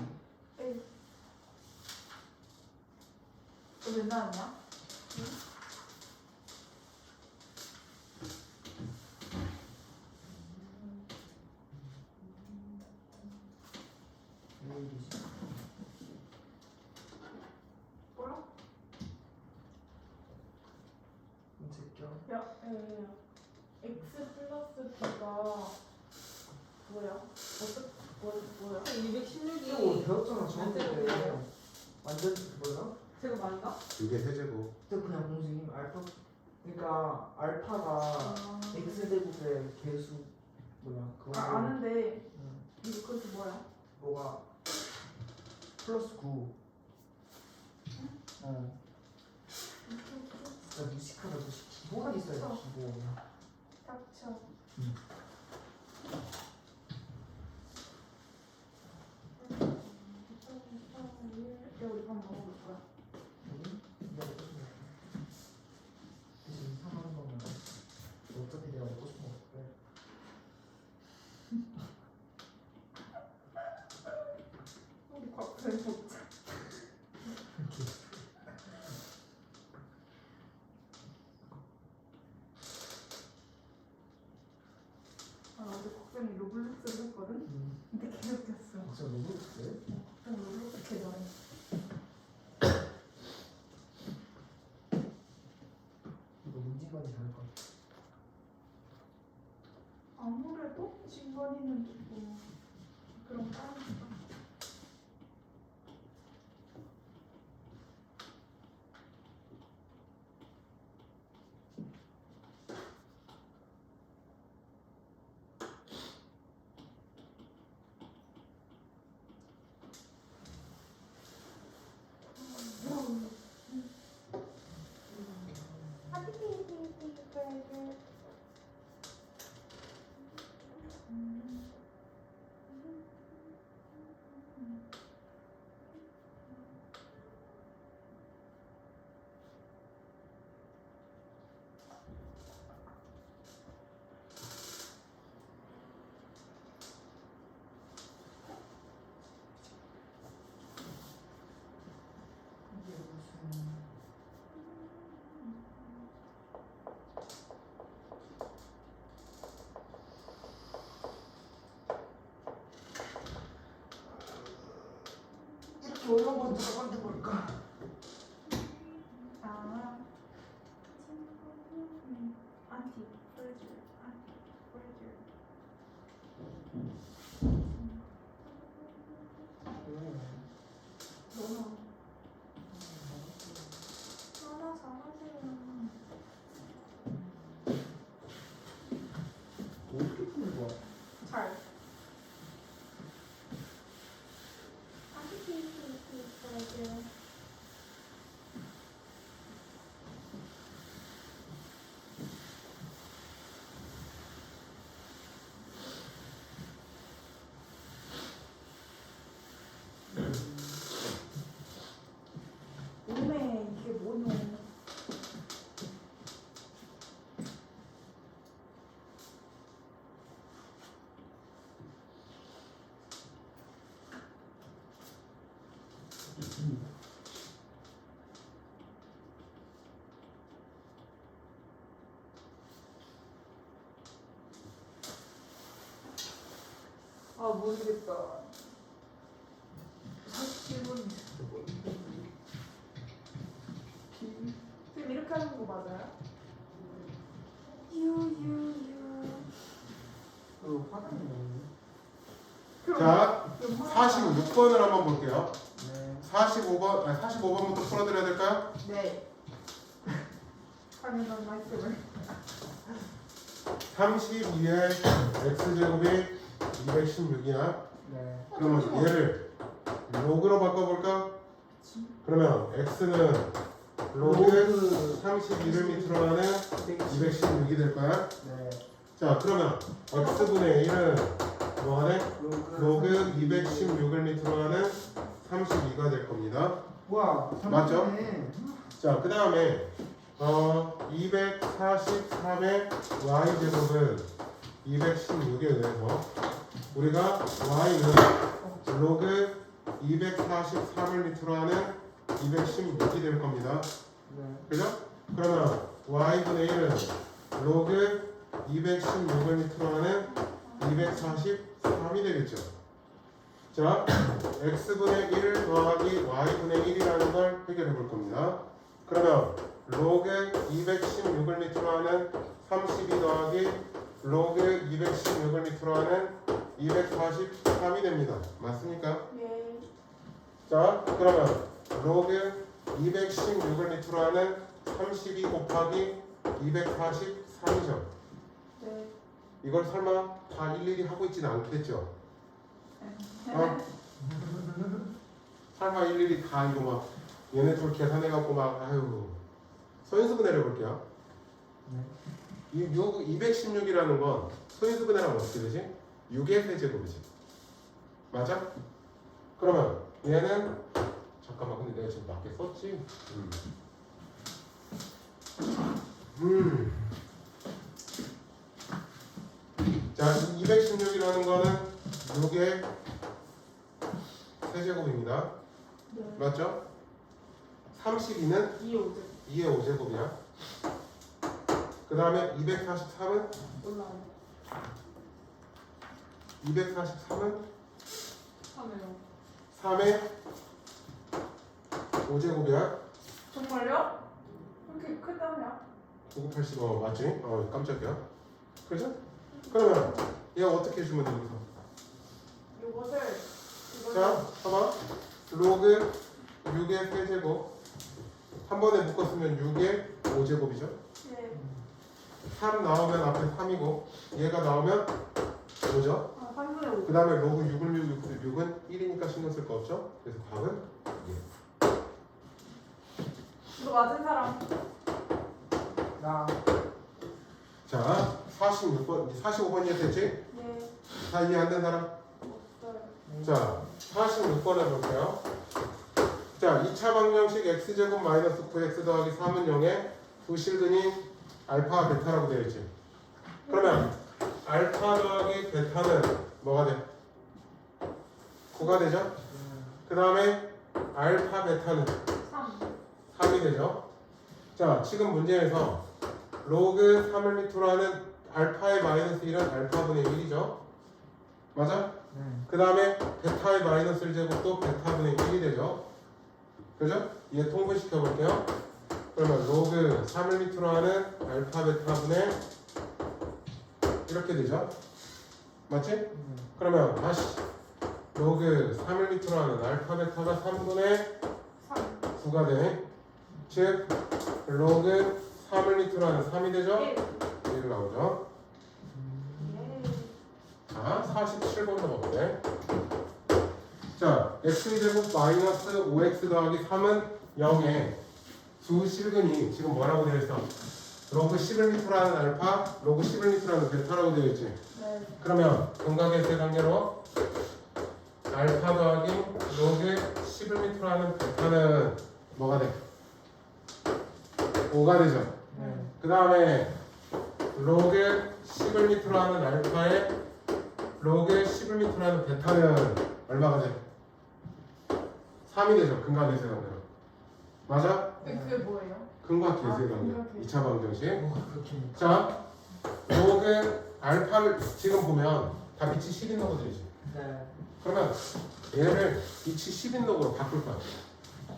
에이, 왜 나왔냐?
왜 이러지?
뭐야?
제껴.
야, x 플러스 b가 뭐야? 뭐야?
216이
이거 배웠잖아 저번 때.
제곱이에요.
완전 뭐야?
제곱 맞나?
이게 세제곱.
그때 그냥 공식임 알파. 그러니까 알파가
아,
x 제곱의 개수 뭐야? 그거.
아는데
응.
이거 그것도 뭐야?
뭐가 플러스 9. 어. 진짜 무식하다 무식. 기본이 있어요 기본.
닥쳐. 야, 우리 밥 먹어볼 거야.
여기? 내가 먹고 싶은 거. 대신 이상한 거는 어차피 내가 먹고 싶은 거 없대.
우리 밥을 먹자. 아, 어제 국장이 로블록스를 했거든? 근데 개웃겼어.
진짜 너무 웃겨.
국장 로블록스 개잘해.
이거 문진관이 잘할 것 같아.
아무래도 진건이는 조금 그런 까니까.
이게 무슨 이렇게 어려운 건 누가 만든 걸까?
아, 안티 프레즈, 안티 프레즈. 너무 하나 잘하세요.
어떻게 푸는 거야?
잘. 안티 프레즈. 오메 이게 뭐노? 아 모르겠다. 47분. 지금 이렇게 하는 거 맞아요? 유유유.
그 화장이 나오네.
자, 46번을 한번 볼게요.
네.
45번부터 풀어드려야 될까요?
네. 당연한 말씀을.
32의 x제곱이 216이야.
네.
그러면 얘를 로그로 바꿔볼까? 그러면 x는 로그 32를 밑으로 하는 216이 될 거야.
네.
자, 그러면 x분의 1은 뭐 하네? 로그 216을 밑으로 하는 32가 될 겁니다.
와.
맞죠?
잘하네.
자, 그 다음에 243의 y제곱은 216에 의해서 우리가 y는 로그 243을 밑으로 하는 216이 될 겁니다.
네.
그죠? 그러면 y분의 1은 로그 216을 밑으로 하는 243이 되겠죠. 자, x분의 1 더하기 y분의 1이라는 걸 해결해 볼 겁니다. 그러면 로그 216을 밑으로 하는 32 더하기 로그 216을 밑으로 하는 243이 됩니다. 맞습니까?
예.
자, 그러면 로그 216을 밑으로 하는 32 곱하기 243이죠.
네.
이걸 설마 다 일일이 하고 있지는 않겠죠? 어? 설마 일일이 다 이거 막 얘네 둘 계산해갖고 막 아유 소인수분 내려볼게요.
네.
이 216이라는 건 소인수분해라면 어떻게 되지? 6의 세제곱이지. 맞아? 그러면 얘는 잠깐만 근데 내가 지금 맞게 썼지? 자, 216이라는 거는 6의 세제곱입니다.
네.
맞죠? 32는
2호제
2의 5제곱이야. 그 다음에 243은
올라와요.
243은
3회요.
3의 5제곱이야.
정말요? 이렇게 크다냐?
9980 맞지? 깜짝이야. 그죠? 그러면 얘 어떻게 해주면 돼 여기서?
요것을
자, 봐봐. 로그 6의 세제곱 한 번에 묶었으면 6의 5제곱이죠.
예.
3 나오면 앞에 3이고 얘가 나오면 5죠.
아, 3분의 5.
그 다음에 로그 6은 1이니까 신경 쓸 거 없죠. 그래서 답은
이거 맞은 사람?
나.
자, 46번, 45번 이해됐지?
네.
다 이해 안 된 사람?
없어요.
자, 46번 해볼게요. 자, 2차 방정식 x제곱 마이너스 9x 더하기 3은 0에 두 실근이 알파와 베타라고 되어 있지. 그러면 알파 더하기 베타는 뭐가 돼? 9가 되죠? 그 다음에 알파 베타는
3.
3이 되죠. 자, 지금 문제에서 로그 3을 밑으로 하는 알파의 마이너스 1은 알파분의 1이죠. 맞아?
네.
그 다음에 베타의 마이너스 1제곱도 베타분의 1이 되죠. 그죠? 얘 통분시켜 볼게요. 그러면 로그 3을 밑으로 하는 알파 베타분의 이렇게 되죠. 맞지? 그러면 다시 로그 3을 밑으로 하는 알파 베타가 3분의
3.
9가 되네. 즉 로그 3을 밑으로 하는 3이 되죠?
1.
1 나오죠.
예.
자, 47번 넘어가네. 자, x제곱 마이너스 5x 더하기 3은 0에 두 실근이 지금 뭐라고 되어 있어? 로그 10을 밑으로 하는 알파, 로그 10을 밑으로 하는 베타라고 되어 있지.
네.
그러면 근각의 세 관계로 알파 더하기 로그 10을 밑으로 하는 베타는 뭐가 돼? 5가 되죠.
네.
그 다음에 로그 10을 밑으로 하는 알파에 로그 10을 밑으로 하는 베타는 얼마가 돼? 3이 되죠. 근각의 세 관계로. 맞아?
그게 뭐예요?
근각 계세
아,
관계.
근각 계세.
2차 방정식.
뭐가 그렇게.
자, 로그 알파를 지금 보면 다 빛이 10인 로그들이지.
네.
그러면 얘를 빛이 10인 로그로 바꿀 거야.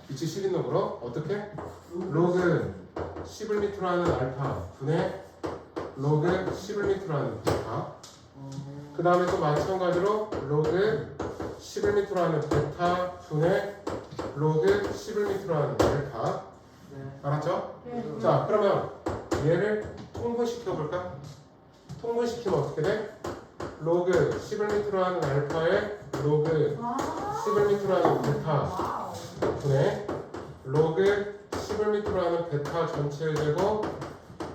빛이 10인 로그로 어떻게? 로그 10을 밑으로 하는 알파 분의 로그 10을 밑으로 하는 베타. 그 다음에 또 마찬가지로 로그 10을 밑으로 하는 베타 분의 로그 10을 밑으로 하는 알파.
네.
알았죠?
네.
자, 그러면 얘를 통분시켜 볼까? 통분시키면 어떻게 돼? 로그 10을 밑으로 하는 알파에 로그
아.
10을 밑으로 하는 베타
와우.
분의 로그 10을 밑으로 하는 베타 전체의 제곱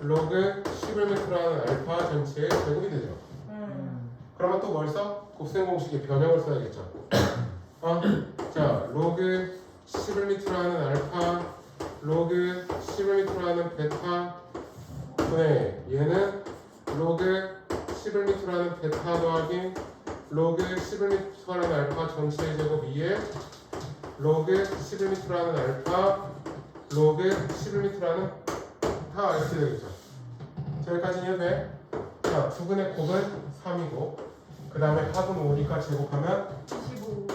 로그 10을 밑으로 하는 알파 전체의 제곱이 되죠. 그러면 또 뭘 써? 곱셈 공식의 변형을 써야겠죠. 자, 로그 10을 밑으로 하는 알파 로그 10을 밑으로 하는 베타 분의 얘는 로그 10을 밑으로 하는 베타 더하기 로그 10을 밑으로 하는 알파 전체의 제곱 2에 로그 11m라는 알파 로그 11m라는 다 이렇게 되겠죠. 저기까지는 돼. 자, 두근의 곱은 3이고 그 다음에 합은 5니까 제곱하면
25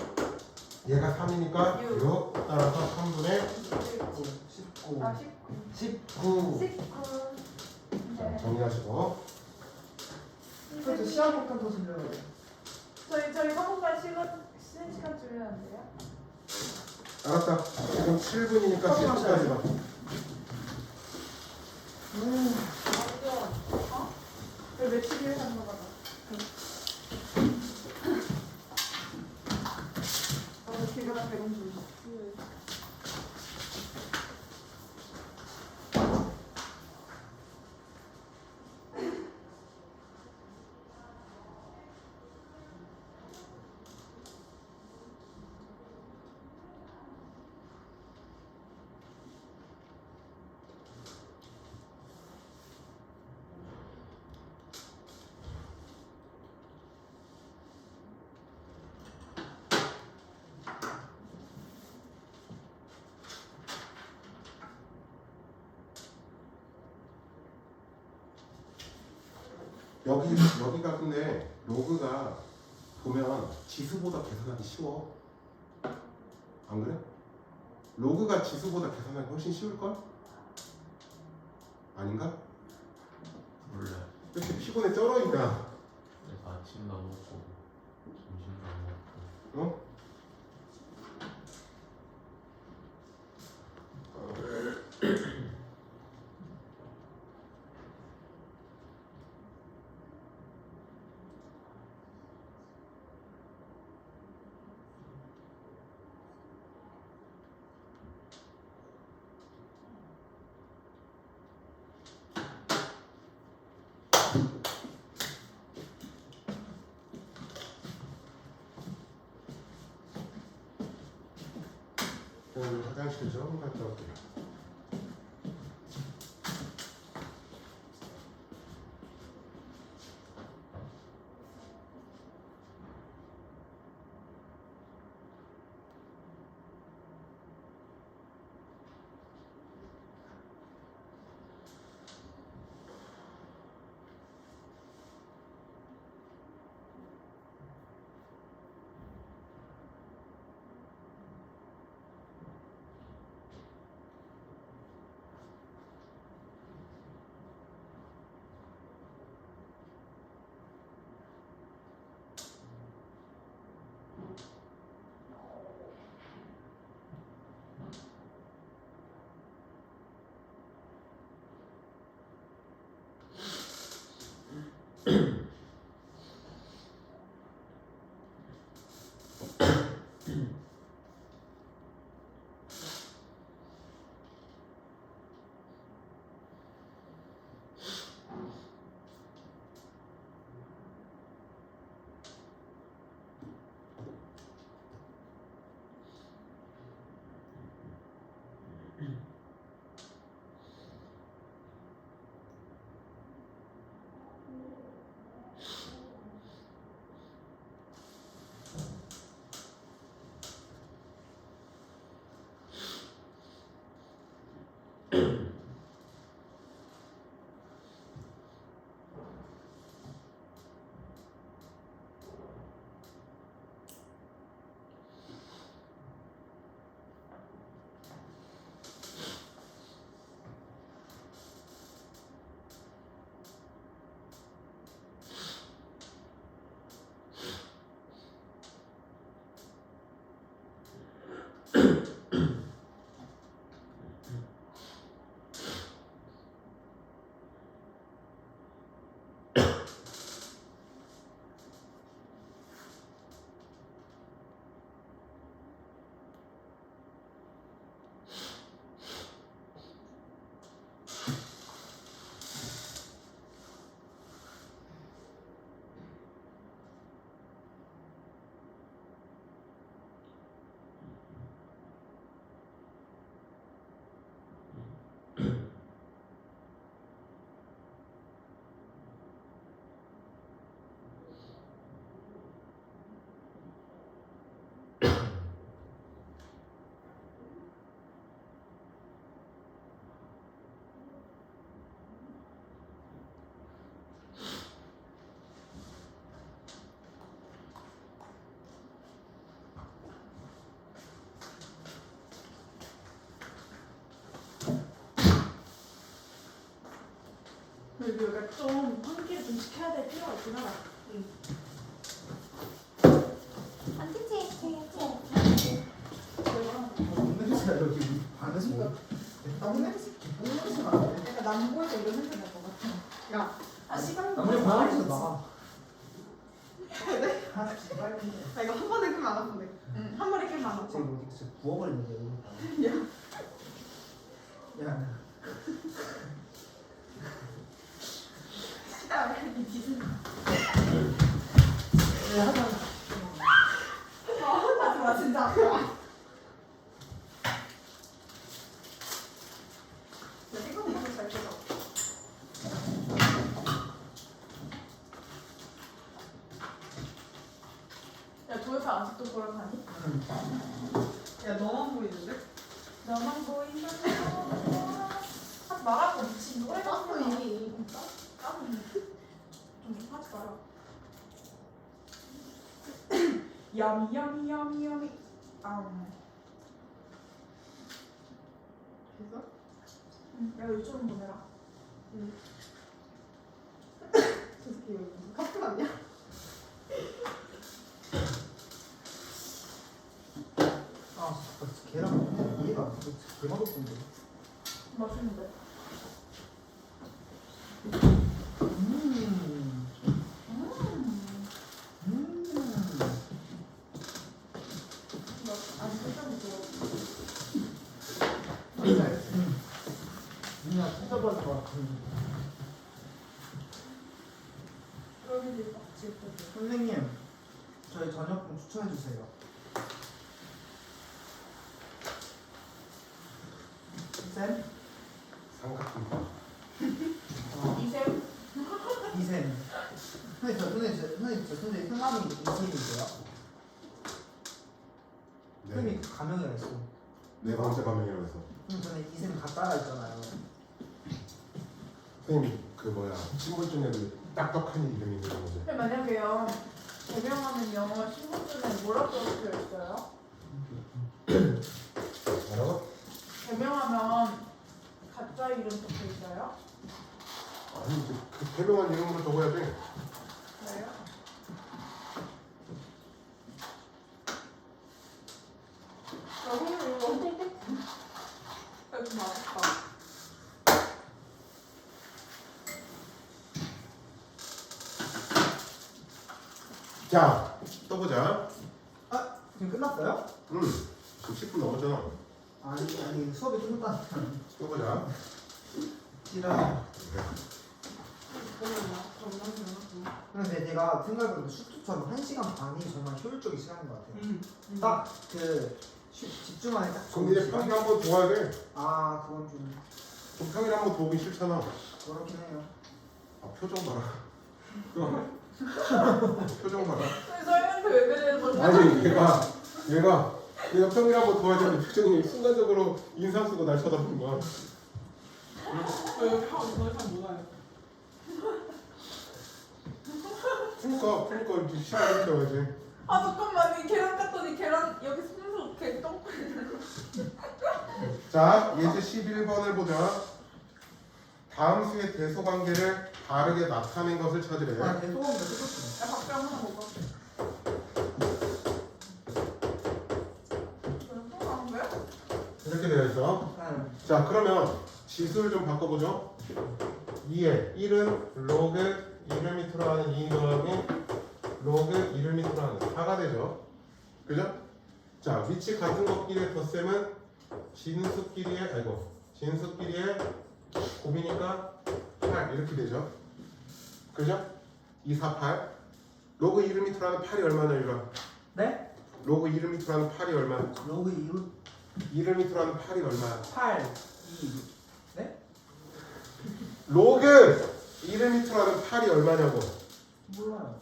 얘가 3이니까
6.
6 따라서 3분의
19
아 19
19
19
자,
네.
정리하시고
그래도 시험 못한 더 들려요.
저희 한번만 쉬는 시간 줄이면 안 돼요?
알았다. 지금 7분이니까
커피
10분까지 봐.
어? 왜 며칠을 하는 거다? 기가 100원 주고.
여기가 근데 로그가 보면 지수보다 계산하기 쉬워. 안 그래? 로그가 지수보다 계산하기 훨씬 쉬울걸? 아닌가?
몰라.
이렇게 피곤해 쩔어있다.
그래서 아침도 안 먹고 점심도 안 먹고.
어? 그럼 화장실 좀 갔다 올게요.
그리고 여기가 좀 환기를 좀 시켜야 될 필요가 있긴 하다.
냄새가 여기 반에서 땀 냄새 기쁜 냄새가 나네.
약간 남고에서 이런 냄새 날 것 같아. 야, 시간
남의 방에서 나.
네?
아 제발.
나 이거 한 번에 끄면 안 아픈데. 응, 한 번에 끄면 안 아파.
지금 뭐 진짜 부어버리는데 이거. 야.
야, 이 뒤진. 하지 마, 진짜. 생각보다 잘 뜯어. 야, 도엽이 아직도 돌아가니? 야, 너만 보이는데? 너만 보이면 하지 말라고 미친 노래 같은 이미 까는 좀 하지 마라. 야미 야미 야미 야미. 됐어? 응. 야 이쪽은 보내라. 응. 저 새끼 이거 무슨 카풀 아니야?
아 계란 이해가 안 돼. 개 맛없던데.
맛있는데. 아니 설탕이 좋아.
그냥 찾아봐도 것 같은데.
그러면 지금
선생님, 저희 저녁 좀 추천해 주세요. 쌤?
삼각김밥.
이샘.
이쌤. 선생님 성함이 이쌤이세요?
네.
선생님 가명이라 했어.
네 번째 가명이라고 해서.
저는 이쌤 갔다가 있잖아요.
선생님 그 뭐야 신분증에도 딱딱한 이름이 있는 거죠.
근데 만약에요 개명하면요 신분증에 뭐라고 적혀 있어요?
뭐라고?
개명하면 가짜 이름 적혀 있어요?
아니 이제 그 개명한 이름으로 적어야 돼.
그래요? 나 오늘 이거 좀 맛있다.
자, 또 보자.
아, 지금 끝났어요?
지금 10분 넘었잖아.
아니 수업이 끝났다니까.
또 보자.
싫어. 근데 제가 생각해보면 슈트처럼 1시간 반이 정말 효율적인 시간인 것 같아요. 딱 그 집중하는 딱
그럼 이제 평일 한번 도와야 돼.
아 그건 좀
그럼 평일 한번 도우기 싫잖아.
그렇긴 해요.
아 표정 봐라. 표정 봐라.
저희한테 왜 그래요?
아니 얘가 평일 한번 도와야 되는 표정이 순간적으로 인상 쓰고 날 쳐다보는 거야.
여기 하고 더 이상 못 와요.
그러니까 이제 시간을 때워야지.
아 잠깐만 이 계란 깠더니 계란 여기 순수 개 똥.
자, 예제 11번을 보자. 다음 수의 대소관계를 다르게 나타낸 것을 찾으래.
아 대소관계가 똑같네.
야 밥장 하나 먹어. 한 거야?
이렇게 되어 있어. 자, 그러면 지수를 좀 바꿔보죠. 2에 1은 로그 1mm로 하는 2 더하기 로그 1mm로 하는 4가 되죠. 그죠? 자, 위치 같은 것끼리의 덧셈은 진수끼리의 곱이니까 8 이렇게 되죠. 그죠? 2, 4, 8 로그 1mm라는 8이 얼마나 이거?
네?
로그 1mm라는 8이 얼마?
로그 2로
1mm라는 8이 얼마?
8, 2 네?
로그 1mm라는 8이 얼마냐고?
몰라요.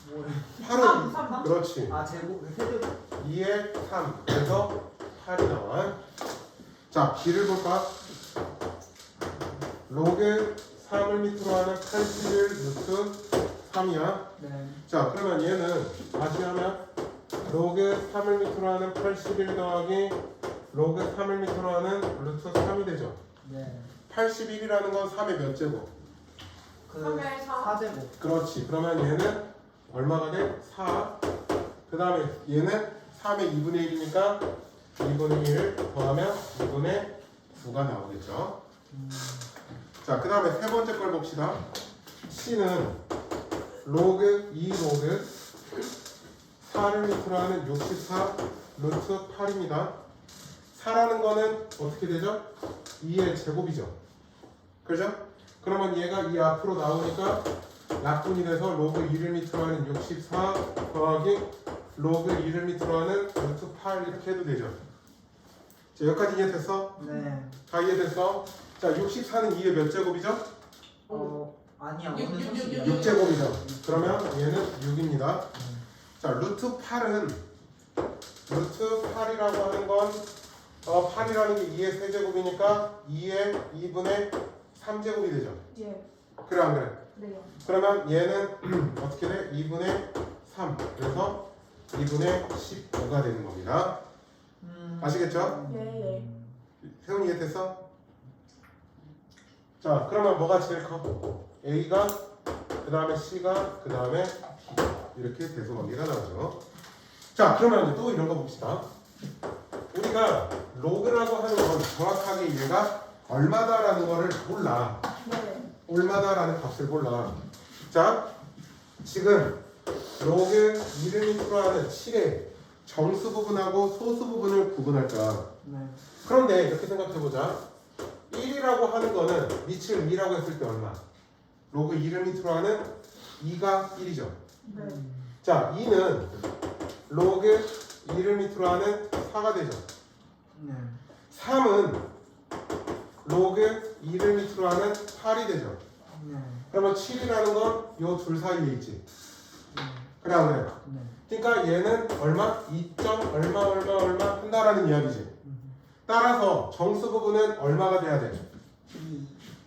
뭐
8은
삼.
그렇지.
아 제곱 세제곱
2에 3 그래서 8이 나와. 자, B를 볼까? 로그 3을 밑으로 하는 81 루트 3이야.
네.
자, 그러면 얘는 다시 하면 로그 3을 밑으로 하는 81 더하기 로그 3을 밑으로 하는 루트 3이 되죠.
네.
81이라는 건 3의 몇 제곱?
그
3의 4.
4제곱.
그렇지. 그러면 얘는 얼마가 돼? 4. 그 다음에 얘는 3의 2분의 1이니까 2분의 1 더하면 2분의 9가 나오겠죠. 자, 그 다음에 세 번째 걸 봅시다. C는 로그 2 로그 4를 밑으로 하는 64 루트 8입니다. 4라는 거는 어떻게 되죠? 2의 제곱이죠. 그죠? 그러면 얘가 이 앞으로 나오니까 약분이 돼서 로그 2를 밑으로 하는 64 더하기 로그 2를 밑으로 하는 루트 8 이렇게 해도 되죠. 자, 여기까지 이해됐어?
네.
다 이해됐어? 자, 64는 2의 몇 제곱이죠?
아니야.
육,
오늘
육,
30이야.
6제곱이죠. 그러면 얘는 6입니다. 자, 루트 8은 루트 8이라고 하는 건 8이라는 게 2의 세제곱이니까 2의 2분의 3제곱이 되죠.
예.
그래 안 그래?
네요.
그러면 얘는 어떻게 돼? 2분의 3. 그래서 2분의 15가 되는 겁니다. 아시겠죠?
예.
세훈이 이해됐어? 자, 그러면 뭐가 제일 커? A가, 그 다음에 C가, 그 다음에 B. 이렇게 대소관계가 나오죠. 자, 그러면 이제 또 이런 거 봅시다. 우리가 로그라고 하는 건 정확하게 얘가 얼마다라는 거를 몰라.
네.
얼마다라는 값을 몰라. 자, 지금 로그 2를 밑으로 하는 7의 정수 부분하고 소수 부분을 구분할 거야.
네.
그런데 이렇게 생각해보자. 1이라고 하는 거는 밑을 2라고 했을 때 얼마? 로그 2를 밑으로 하는 2가 1이죠.
네.
자, 2는 로그 2를 밑으로 하는 4가 되죠.
네.
3은 로그 2를 밑으로 하는 8이 되죠.
네.
그러면 7이라는 건 요 둘 사이에 있지.
네.
그래 안 그래?
네.
그러니까 얘는 얼마? 2. 얼마 한다라는 이야기지. 따라서 정수 부분은 얼마가 돼야 돼?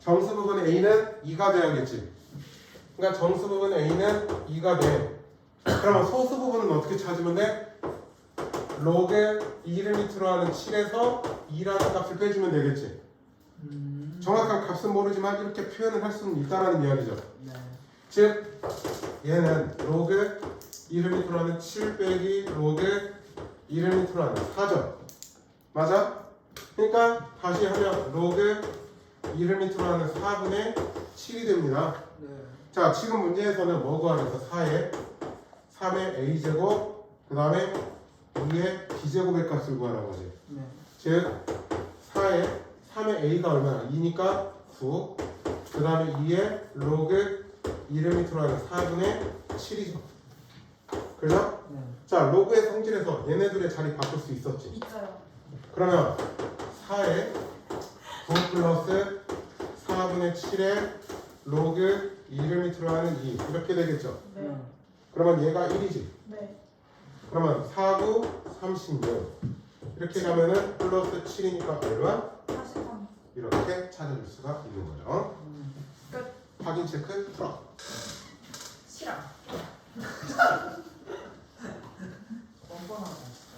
정수 부분 A는 2가 돼야겠지. 그러니까 정수 부분 A는 2가 돼. 그러면 소수 부분은 어떻게 찾으면 돼? 로그 2를 밑으로 하는 7에서 2라는 값을 빼주면 되겠지. 정확한 값은 모르지만 이렇게 표현을 할 수는 있다는 이야기죠.
네.
즉 얘는 로그 2를 밑으로 하는 7 빼기 로그 2를 밑으로 하는 4죠. 맞아? 그러니까 다시 하면 로그 2를 밑으로 하는 4분의 7이 됩니다.
네.
자, 지금 문제에서는 뭐 구하면서 4의 3의 a제곱 그 다음에 2의 b제곱의 값을 구하라는 거지.
네.
즉 4의 3의 a가 얼마나? 2니까 9. 그 다음에 2의 로그 2를 밑으로 하는 4분의 7이죠. 그죠?
네.
자, 로그의 성질에서 얘네들의 자리 바꿀 수 있었지.
있어요.
그러면 4의 9 플러스 4분의 7의 로그 2를 밑으로 하는 2 이렇게 되겠죠.
네.
그러면 얘가 1이지.
네.
그러면 4, 9, 36 이렇게 가면은 플러스 7이니까 얼마?
43.
이렇게 찾아줄 수가 있는 거죠.
끝.
확인 체크 풀어.
싫어.
뻔뻔하다 진짜.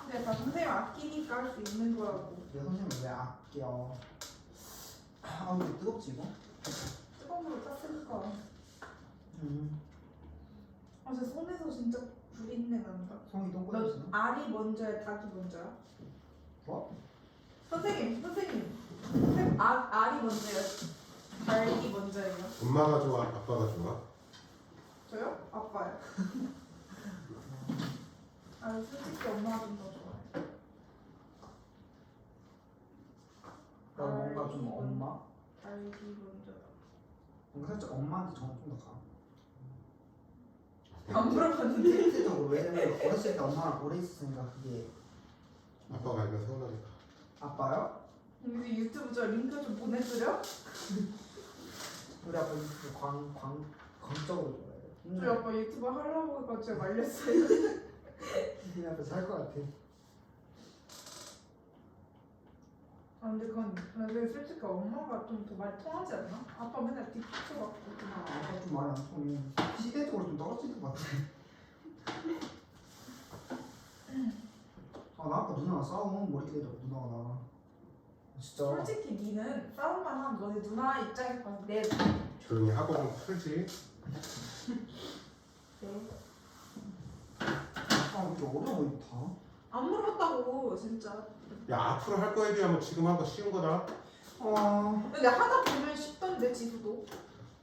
근데 나 선생님 아끼니까 할 수 있는 거라고.
내 선생님 왜 아껴? 아 근데 뜨겁지 이거?
뜨거운 물로 땄으니까.
음.
아, 제 손에서 진짜 불린내 난다.
성이 똥
너
꺼졌어?
알이 먼저야, 닭이 먼저야?
뭐?
선생님. 알이 먼저야, 닭이 먼저예요?
엄마가 좋아, 아빠가 좋아?
저요? 아빠요. 아, 솔직히 엄마가 좀 더 좋아해.
나 뭔가 좀 엄마?
닭이 먼저.
뭔가 살짝 엄마한테 정이 좀더 가.
안 물어봤는데.
실제적으로 왜냐면 어렸을 때 엄마랑 오래 있었으니까 그게
아빠가 알면 서운하니까.
아빠요?
우리 유튜브 저 링크 좀 보내드려?
우리 아빠 유튜브 광적으로 좋아해요.
저희 아빠 유튜브 하려고 해가지고 제가 말렸어요.
우리 아빠 살것 같아.
아 근데 그건 근데 솔직히 엄마가 좀 더 많이 통하지 않나? 아빠 맨날 뒷붙여갖고
아빠 좀 많이 안 통해. 시대적으로 좀 떨어지는 것 같아. 아 나 아까 누나랑 싸우면 머리 깨져 누나가 나 진짜.
솔직히 니는 싸움만 하면 너네 누나 입장에서 봐서 내
조용히 하고 보면 풀지.
아 이게 어려워 이거 다.
안 물어봤다고 진짜.
야 앞으로 할 거에 비하면 지금 한 거 쉬운 거다.
근데 하다 보면 쉽던데 지수도.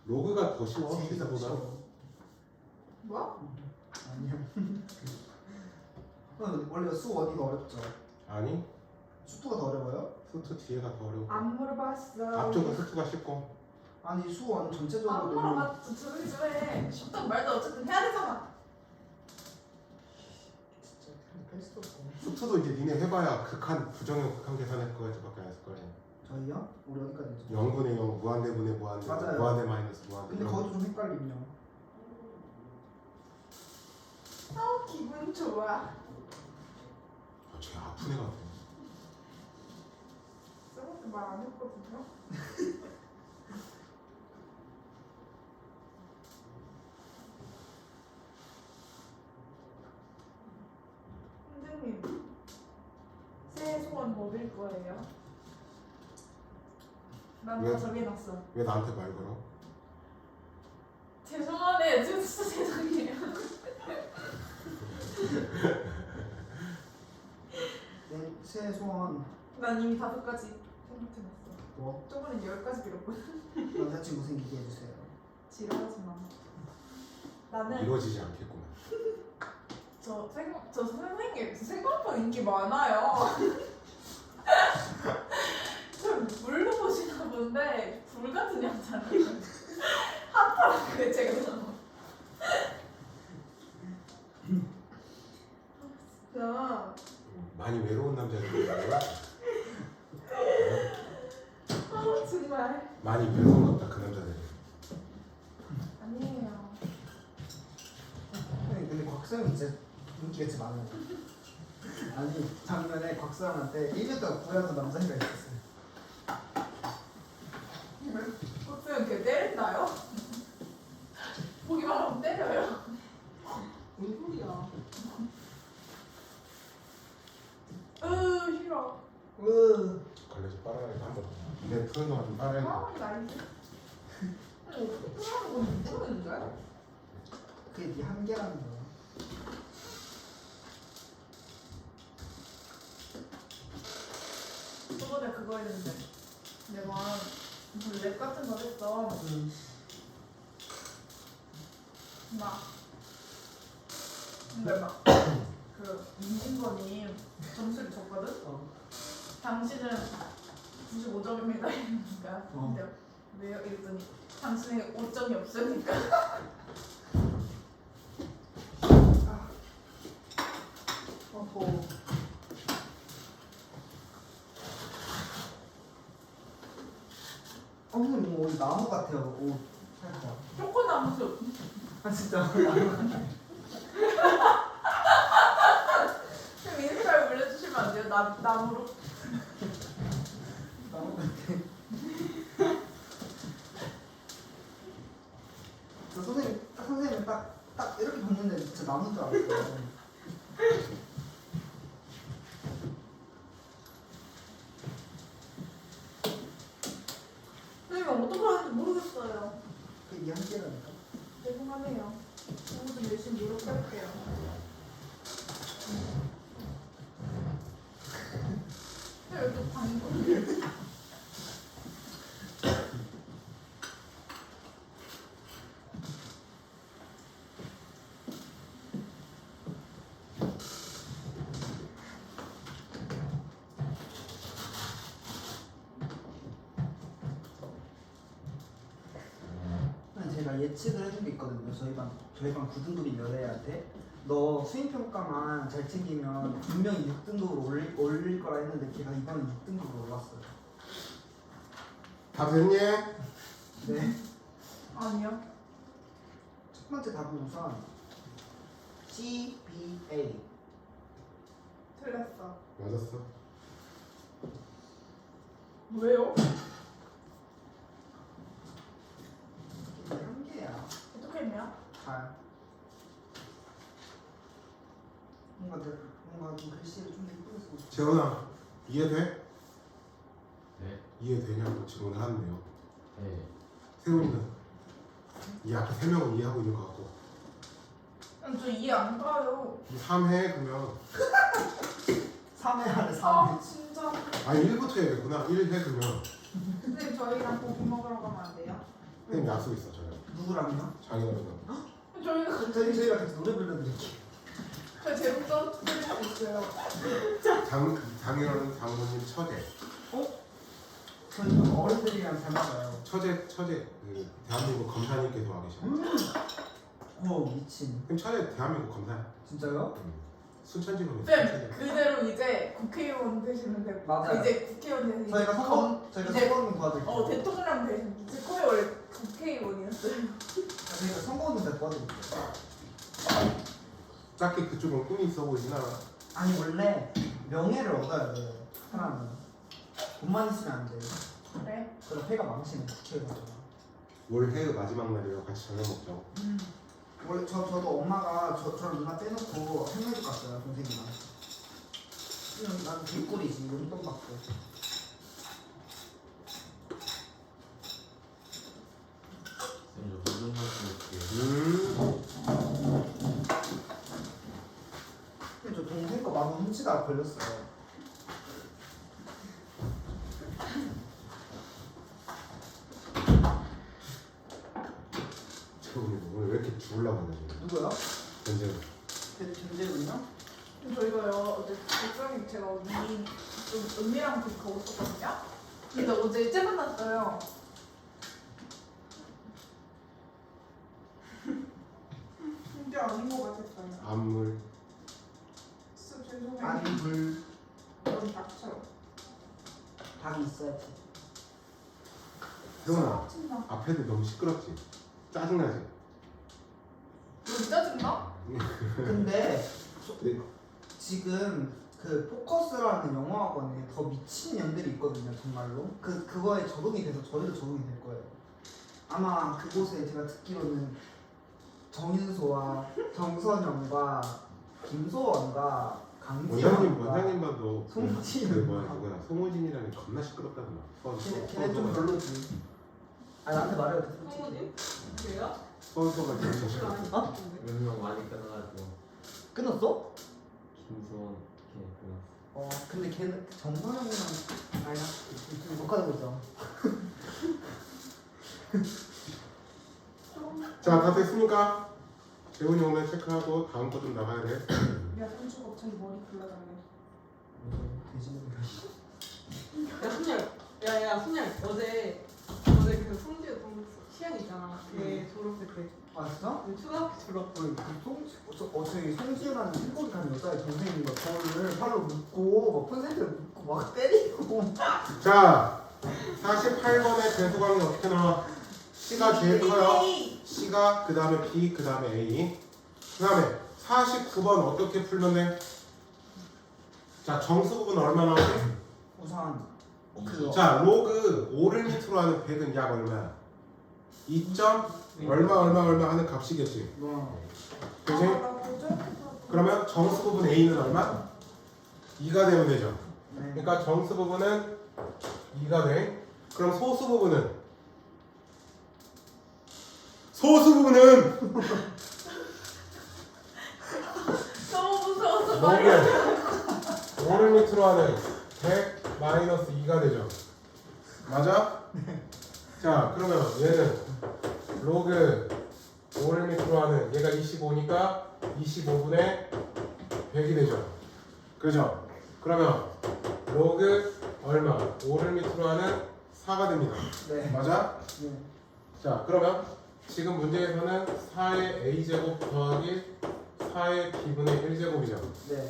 로그가 더 쉬워
재밌어,
시스보다.
쉬워.
뭐야?
아니요. 원래 수 원이 더 어렵죠.
아니
수투가 더 어려워요?
수트 뒤에가 더 어려워.
안 물어봤어.
앞쪽은 수트가 쉽고.
아니 수원 전체적으로
안
너무
물어봤어. 조용히 좀 해. 쉽다고 말도 어쨌든 해야 되잖아.
진짜 뺄 수도 없고.
수트도 이제 니네 해봐야 극한 부정형 극한 계산할 거까지밖에 안 했을 거야.
저희요? 우리 어디까지 했죠?
0분의 0, 무한대분의 무한대,
맞아요.
무한대 마이너스 무한대.
근데 거기도 좀 헷갈리네요.
기분 좋아.
아, 쟤 아픈 애 같아.
저것도 말 안 했거든요. 선생님, 새해 소원 뭐 빌 거예요? 난
왜?
다 정해놨어.
왜 나한테 말 걸어?
죄송하네, 진짜 죄송해요.
네, 새해 소원
난 이미 5가지 생각해놨어.
뭐?
저번엔 10가지 빌었거든.
남자친구 생기게 해주세요.
지랄하지 마. 나는
이루어지지 않겠구만.
저 선생님 생각보다 인기 많아요. 저 물로 보시나 본데 불 같은 여자네요. 핫하라고요 제가 진짜.
많이 외로운 남자들이에요.
정말
많이 외로운 것 같다 그 남자들.
아니에요.
근데 곽수영 진짜 인기가 진짜 많아요. 아니 작년에 곽수영한테 1년 동안 구애하던 남자애가 있었어요.
꽃수영 걔 때린다요? 보기만 하면 때려요. 뭔 소리야? 싫어.
걸레질 빨아야겠다 한번. 내 푸는 동안 좀 빨아야겠다.
나이스. 어떻게 풀어하는 건지 모르겠는데?
그게 네 한계라는 거야.
저번에 그거 했는데 내가 무슨 랩 같은 거 했어. 막 근데 막 그 민진건이 점수를 줬거든? 당신은 95점입니다 이러니까 근데 왜요? 이랬더니 당신에게 5점이 없으니까.
어허. 선생님 뭐 나무 같아요. 오 살짝.
초코나무 숲.
아 진짜 나무 같아.
좀 인스타에 올려주시면 안 돼요? 나무로?
나무 같아. 저 선생님 딱 이렇게 봤는데 진짜 나무인 줄 알았어요.
선생님 어떻게 하는지 모르겠어요.
그게 네 한계라니까.
죄송하네요. 오늘 좀 열심히 노력할게요. 왜 또 방금?
제가 예측을 해준 게 있거든요. 저희 반 9등급인 여자애한테 너 수행평가만 잘 챙기면 분명히 6등급으로 올릴 거라 했는데 걔가 이번에 6등급으로 올랐어요.
다 됐니?
네.
아니요.
첫 번째 답은 우선 CBA.
틀렸어.
맞았어.
왜요?
이게 한계야.
어떻게 했냐?
잘. 뭔가 좀 글씨를 좀 이쁘게 쓰고 싶어.
재훈아 이해돼? 이해되냐고 질문을 하는데요.
네.
세훈이는 이 앞에 3명은 이해하고 있는 것 같고
저 이해 안 가요.
3회 그러면
3회 하래 3회.
아 진짜.
아니 1부터 해야겠구나. 1회 그러면
선생님 저희랑 고기 먹으러 가면 안 돼요?
선생님 약속 있어 저요.
누구랑요?
장인어른은.
저희가
저희가 같이 노래 불러드릴게요.
저 제목 써드릴 수 있어요.
장인어른 장모님 처제.
저희 어른들이랑 잘 맞아요.
처제 그 대한민국 검사님께서 와 계셔.
오 미친.
그럼 처제 대한민국 검사야.
진짜요?
순천지검이
쌤 그대로 이제 국회의원 되시면 되고
맞아요.
이제 국회의원 되시면
저희가
이제
저희가
이제-
선거운동 도와드릴게요.
대통령 되시면 제 코에 원래 국회의원이었어요.
저희가 선거운동 때 도와드릴게요.
딱히 그쪽은 꿈이 있어 보이진 않아.
아니 원래 명예를 얻어야 돼요. 사람은 돈만 있으면 안 돼요.
그래?
그럼 회가 망치는 국회의원이잖아.
올해의 마지막 날이라 같이 저녁 먹자고.
원래 저도 엄마가 저랑 누나 떼놓고 할머니 집 갔어요 동생이랑. 그냥 난 길거리지 용돈 받고.
쌤, 저 무슨 말씀이실게요?
근데 저 동생 거 마구 훔치다가 걸렸어요.
저분이 오늘 왜 이렇게 죽으려고 하냐 지금.
누구요?
현재
전재훈이요?
저희가요 어제 국장님 제가 언니 좀 언니랑 같이 가고 있었거든요. 근데 어제 일찍 만났어요. 근데 아닌 것 같았어요.
안물.
진짜 죄송해요.
아니 물
좀 닥쳐요.
닭이 있어야지.
세훈아
짜증나.
앞에도 너무 시끄럽지. 짜증나지.
너무 짜증나?
근데
네.
지금 그 포커스라는 영어학원에 더 미친 년들이 있거든요 정말로. 그거에 적응이 돼서 저희도 적응이 될 거예요. 아마 그곳에 제가 듣기로는 정윤소와 정선영과 김소원과 강지원과
원장님 봐도
송진이
그 누구야 송호진이라는 겁나 시끄럽다더라.
걔네 좀 별로지. 아 나한테 말해요.
성우님? 왜요?
서울서가 진짜 싫어.
어?
몇명 많이 끝나가지고
끊었어?
김수원 걔 끝났어.
어 근데 걔는 정선영이랑 아니야 지금 녹화되고 있어.
자, 다 됐습니까? 재훈이 오늘 체크하고 다음 거 좀 나가야 돼.
야 손주가 갑자기 머리 굴러다녀.
돼지는
야 순열, 야야 순열 어제 그 성지우 시연 있잖아. 걔 졸업할 때,
아 진짜?
그 초등학교 졸업.
저기 송지우라는 태국에 가는 여자의 동생인 거 저를 팔로 묶고 막 콘센트를 묶고 막 때리고.
자, 48번의 배수광이 어떻게 나와? C가 제일 커요. C가 그 다음에 B, 그 다음에 A. 그 다음에 49번 어떻게 풀면 돼? 자, 정수 부분 얼마 나오지?
우선 그거
자, 로그 5를 밑으로 하는 100은 약 얼마야? 2. 얼마 하는 값이겠지.
뭐
그치? 그러면 정수 부분 A는 얼마? 2가 되면 되죠.
네.
그러니까 정수 부분은 2가 돼. 그럼 소수 부분은? 소수 부분은
너무 무서워서 말이 안 돼.
5를 밑으로 하는 100 마이너스 2가 되죠. 맞아? 자, 그러면 얘는 로그 5를 밑으로 하는 얘가 25니까 25분의 100이 되죠. 그죠? 그러면 로그 얼마? 5를 밑으로 하는 4가 됩니다.
네.
맞아?
네.
자, 그러면 지금 문제에서는 4의 a제곱 더하기 4의 b분의 1제곱이죠.
네.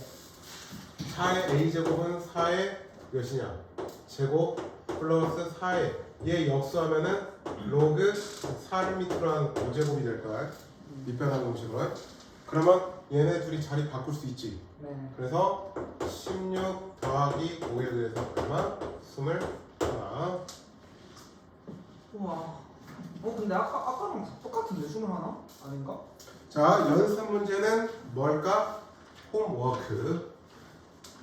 4의 a제곱은 4의 몇이냐? 제곱 플러스 4의 얘 역수하면은 로그 4를 밑으로 한 5제곱이 될 거야. 밑변환 공식으로. 그러면 얘네 둘이 자리 바꿀 수 있지.
네.
그래서 16 더하기 5에 대해서 얼마? 21.
우와. 근데 아까랑 똑같은데 21? 아닌가?
자, 연습 문제는 뭘까? 홈워크.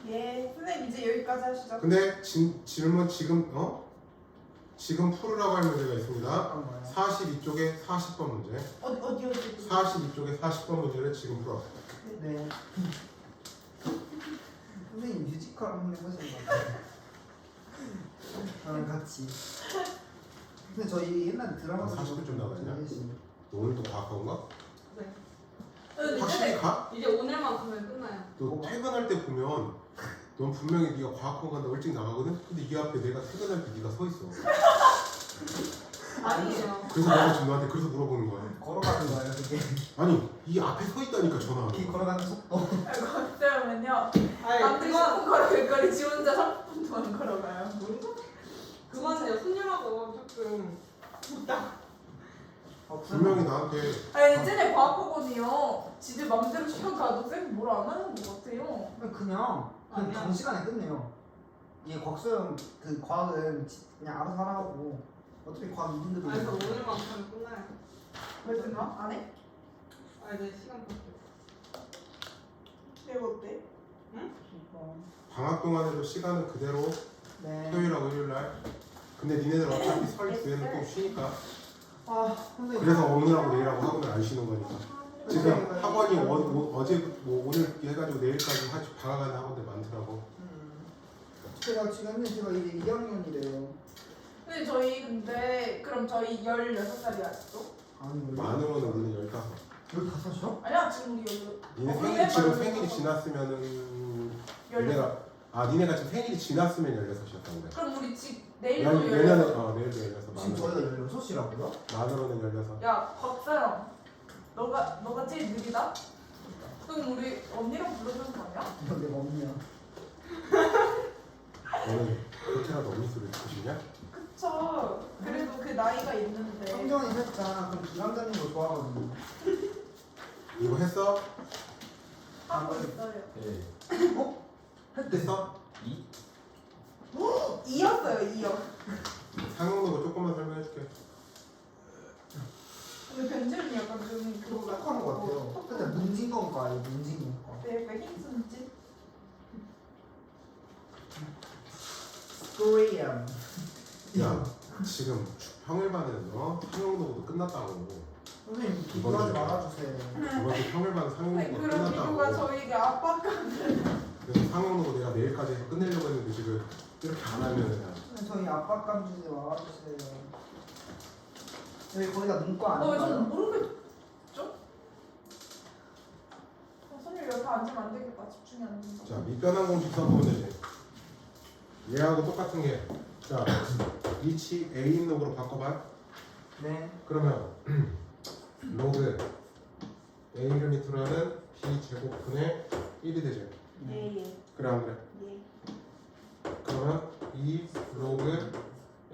예, 선생님 이제 여기까지 하시죠.
근데 질문 지금 지금 풀으라고 할 문제가 있습니다.
어떤 거예요?
42쪽에 40번 문제.
어디
42쪽에 40번 문제를 지금 풀어.
네. 선생님 뮤지컬 한번 해보시는 거 같아요. 저랑 같이. 근데 저희 옛날에 드라마
40분 좀 나갔냐? 너 오늘 또 과학학원가?
네.
확실히 가?
이제 오늘만 가면 끝나요.
너 퇴근할 때 보면 넌 분명히 네가 과학학원 간다고 일찍 나가거든? 근데 이 앞에 내가 퇴근할 때 네가 서 있어.
아니에요.
그래서 내가 지금 너한테 그래서 물어보는 거야.
걸어가는 거예요, 그게.
아니 이 앞에 서 있다니까 전화.
이 걸어가는 속도.
어쩌면요.
아니
남들 10분 걸어갈 거리 지 혼자 30분 동안 걸어가요.
그거는요 손님하고 조금
분명히 나한테
아니 쟤네 과학학원이요. 지들 맘대로 시간 가도 쌤 뭐라 안 하는 것 같아요.
그냥
아니야.
단시간에 끝내요. 이게 곽소영 그 과학은 그냥 알아서 하라고. 어차피 과학
아니 그
2등급이니까.
오늘만 가면 끝나요.
왜 끝나? 안 해?
아니 내 시간 밖에
내가 어때?
방학 동안에도 시간은 그대로
네.
토요일하고 일요일날. 근데 니네들 어차피 설 뒤에는 또 쉬니까.
아, 선생님.
그래서 오늘하고 내일하고 학원을 안 쉬는 거니까. 지금 학원이 어제 뭐 오늘 해가지고 내일까지 방학하는 학원들 많더라고.
제가 지금 제가 이제 2학년이래요.
근데 저희 근데 그럼 저희 16살이야 아직도?
아니
만으로는 우리는 15.
15이요?
아니야 지금 우리
니네
우리
생일 지금
애만
생일이
16.
지났으면은
16.
니네가 지금 생일이 지났으면 16이었던 거야.
그럼 우리 내일도 16.
내일도 16.
지금 저희가 16이라고요?
만으로는 16.
야 곽사영 너가 제일 느리다? 그럼 우리 언니랑 불러주는 거 아니야?
내가 언니야.
너는 그렇게라도 언니 소리 듣고 싶냐?
그쵸. 그래도 그 나이가 있는데.
성경이 살짝 좀 기강자님 거 좋아하거든요.
이거 했어?
하고 있어요.
예.
했어?
2?
2였어요 2요.
상용도 조금만 설명해줄게.
근데 변지훈이 약간 좀 그거
똑똑한 거 같아요. 살짝 문진공과 아니에요, 문진공과.
네, 약간 힘순지.
코리안.
야 지금 평일반에는 상용도도 끝났다고.
선생님 비교하지 말아주세요.
이번 주 평일반
아니
상용도가
그런 비교가
끝났다고.
저희가 압박감을.
그래서 상용도 내가 내일까지 해서 끝내려고 했는데 지금 이렇게 안 하면 그냥
저희 압박감 주지 말아주세요. 저희 거기가 문과
저
아닌가요?
모르겠죠? 손님 옆에 앉으면 안 되겠다. 집중이 안 된다.
자 밑변환 공식 써보면 되지. 얘하고 똑같은 게 자 위치 A인 로그로 바꿔봐.
네.
그러면 로그 A를 밑으로 하는 B 제곱분의 1이 되죠.
예.
그래 안 그래?
예.
그러면 이 로그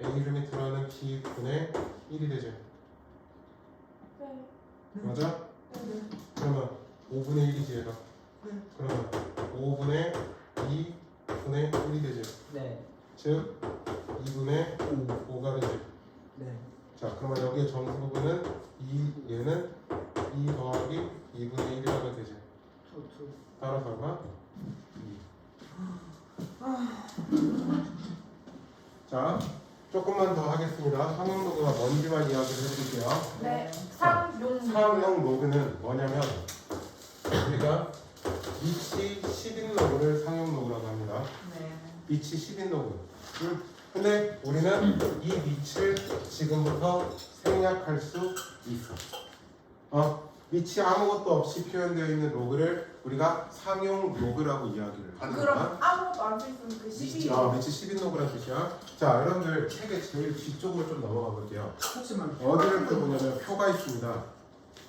A를 밑으로 하는 B분의 1이 되죠.
네.
맞아?
네.
그러면 5분의 1이지 얘가.
네.
그러면 5분의 2분의 1이 되지.
네.
즉 2분의 5가 되지.
네.
자 그러면 여기에 정수 부분은 얘는 2 더하기 2분의 1이라고 되지. 따라서 얼마? 2. 자 조금만 더 하겠습니다. 상용 로그가 뭔지만 이야기를 해드릴게요.
네. 상용.
상용 로그는 뭐냐면 우리가 위치 10인 로그를 상용 로그라고 합니다.
네.
위치 10인 로그. 근데 우리는 이 위치를 지금부터 생략할 수 있어. 위치 아무것도 없이 표현되어 있는 로그를 우리가 상용 로그라고 이야기를 하는 거야.
그럼 아무것도 안 써있으면 그 12.
위치 10인 로그라는 뜻이야. 자, 여러분들 책의 제일 뒤쪽으로 좀 넘어가 볼게요.
혹시만
어디를 펴보냐면 표가 있습니다.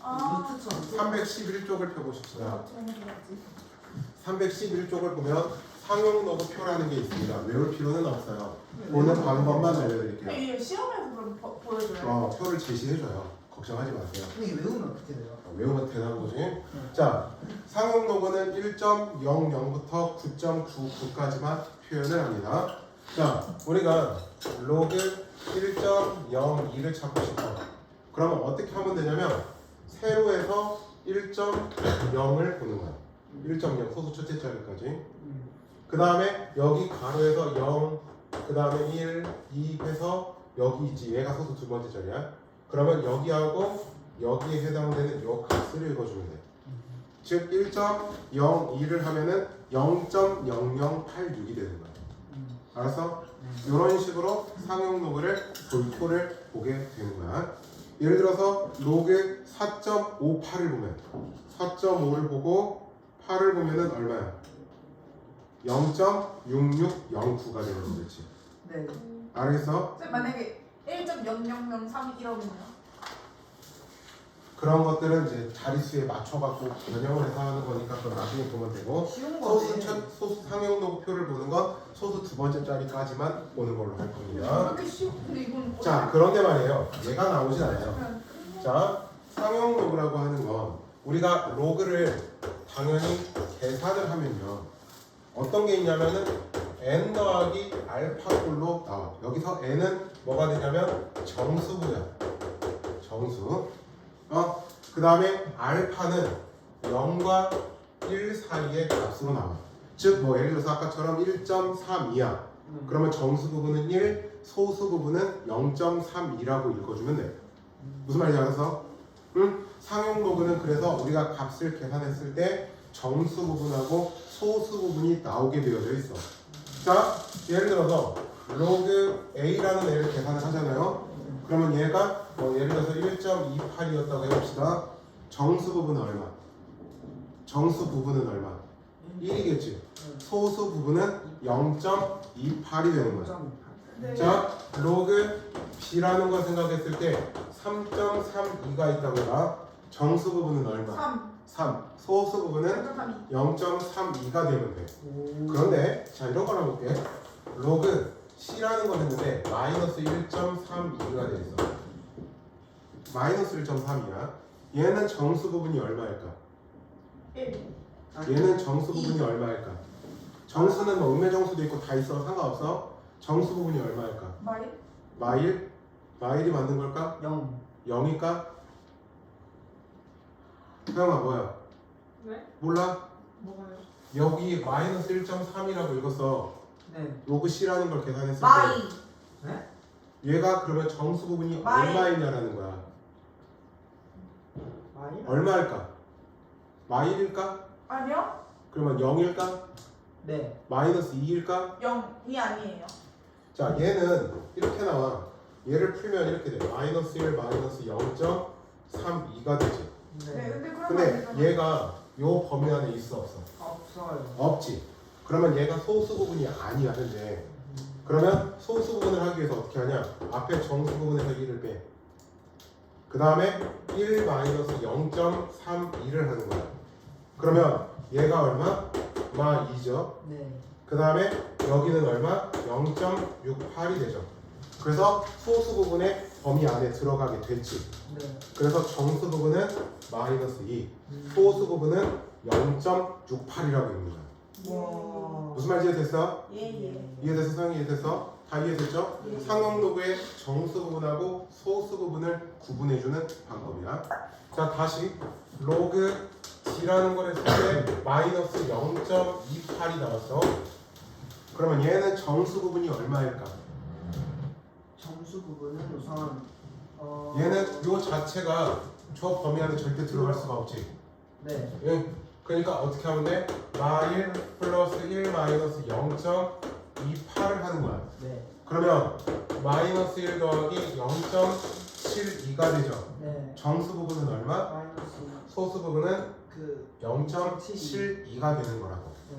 아.
루트처럼
311쪽을 펴보십시다.
어떻게 해야지?
311쪽을 보면 상용 로그 표라는 게 있습니다. 외울 필요는 없어요. 보는 방법만 알려드릴게요.
이게 시험에서 그럼 보여줘요.
표를 제시해줘요. 걱정하지 마세요.
이게 외우면 어떻게 돼요?
외우면 되는 거지. 자, 상용 로그는 1.00부터 9.99까지만 표현을 합니다. 자, 우리가 로그 1.02를 찾고 싶어. 그러면 어떻게 하면 되냐면 세로에서 1.0을 보는 거야. 1.0 소수 첫째 자리까지. 그 다음에 여기 가로에서 0, 그 다음에 1, 2 해서 여기 있지. 얘가 소수 두 번째 자리야. 그러면 여기하고 여기에 해당되는 요 값을 읽어주면 돼. 즉 1.02를 하면은 0.0086이 되는 거야. 알았어? 이런 식으로 상용 로그를 돌표를 보게 되는 거야. 예를 들어서 로그 4.58을 보면 4.5를 보고 8을 보면은 얼마야? 0.6609가 되는 거겠지.
네.
알겠어?
쌤 만약에 1.0003 이러면요?
그런 것들은 이제 자릿수에 맞춰갖고 변형을 해서 하는 거니까 그건 나중에 보면 되고,
쉬운
소수
거지.
소수 상용 로그표를 보는 건 소수 두 번째 자리까지만 보는 걸로 할 겁니다.
그렇게 쉬워? 근데 이건
자, 그런데 말이에요. 얘가 나오진 않아요.
그냥
자, 상용 로그라고 하는 건 우리가 로그를 당연히 계산을 하면요. 어떤 게 있냐면은 n 더하기 알파꼴로 나와. 여기서 n은 뭐가 되냐면 정수고요. 정수. 그 다음에 알파는 0과 1 사이의 값으로 나와. 즉, 뭐 예를 들어서 아까처럼 1.32야. 그러면 정수 부분은 1, 소수 부분은 0.32라고 읽어주면 돼. 무슨 말인지 알았어? 응? 상용 로그는 그래서 우리가 값을 계산했을 때 정수 부분하고 소수 부분이 나오게 되어져 있어. 자, 예를 들어서 로그 A라는 애를 계산을 하잖아요. 그러면 얘가 예를 들어서 1.28이었다고 해봅시다. 정수 부분은 얼마? 정수 부분은 얼마? 1이겠지. 소수 부분은 0.28이 되는 거야.
네.
자, 로그 B라는 걸 생각했을 때 3.32가 있다고 해봐. 정수 부분은 얼마?
3.
3. 소수 부분은 0.32가 되면 돼. 그런데 자, 이런 걸 해볼게. 로그 C라는 걸 했는데 마이너스 1.32가 돼 있어. 마이너스 1.3이야. 얘는 정수 부분이 얼마일까?
1.
얘는 정수 부분이 얼마일까? 정수는 뭐 음의 정수도 있고 다 있어. 상관없어. 정수 부분이 얼마일까?
마일?
마일? 마일이 맞는 걸까?
0.
0일까? 소영아 뭐야?
네?
몰라?
뭐가요?
여기 마이너스 1.3이라고 읽었어.
네.
로그 C라는 걸 계산했을 때
마이.
얘가 그러면 정수 부분이
마일.
얼마이냐라는 거야.
마일?
얼마일까? 마일일까?
아니요?
그러면 0일까?
네.
마이너스 2일까?
0이 아니에요.
자, 얘는 이렇게 나와. 얘를 풀면 이렇게 돼. 마이너스 1, 마이너스 0.32가 되지.
네.
네.
근데 그러면
근데 얘가 요 범위 안에 있어 없어?
없어요.
없지. 그러면 얘가 소수 부분이 아니야 현재. 그러면 소수 부분을 하기 위해서 어떻게 하냐? 앞에 정수 부분에서 1을 빼. 그 다음에 1 마이너스 0.32를 하는 거야. 그러면 얘가 얼마? 마 2죠.
네.
그 다음에 여기는 얼마? 0.68이 되죠. 그래서 소수 부분의 범위 안에 들어가게 됐지.
네.
그래서 정수 부분은 마이너스 2, 소수 부분은 0.68이라고 읽는 거야.
와.
무슨 말인지 이해됐어?
예예.
이해됐어? 소영이 이해됐어? 다 이해됐죠?
예.
상용 로그의 정수 부분하고 소수 부분을 구분해주는 방법이야. 자, 다시 로그 D라는 걸 했을 때 마이너스 0.28이 나왔어. 그러면 얘는 정수 부분이 얼마일까?
정수 부분은 우선
얘는 요 자체가 저 범위 안에 절대 들어갈 수가 없지.
네.
예. 그러니까 어떻게 하면 돼? 마1 플러스 1 마이너스 0.28을 하는 거야.
네.
그러면 마이너스 1 더하기 0.72가 되죠.
네.
정수 부분은 얼마?
마이너스
소수 부분은
그
0.72가 되는 거라고.
네.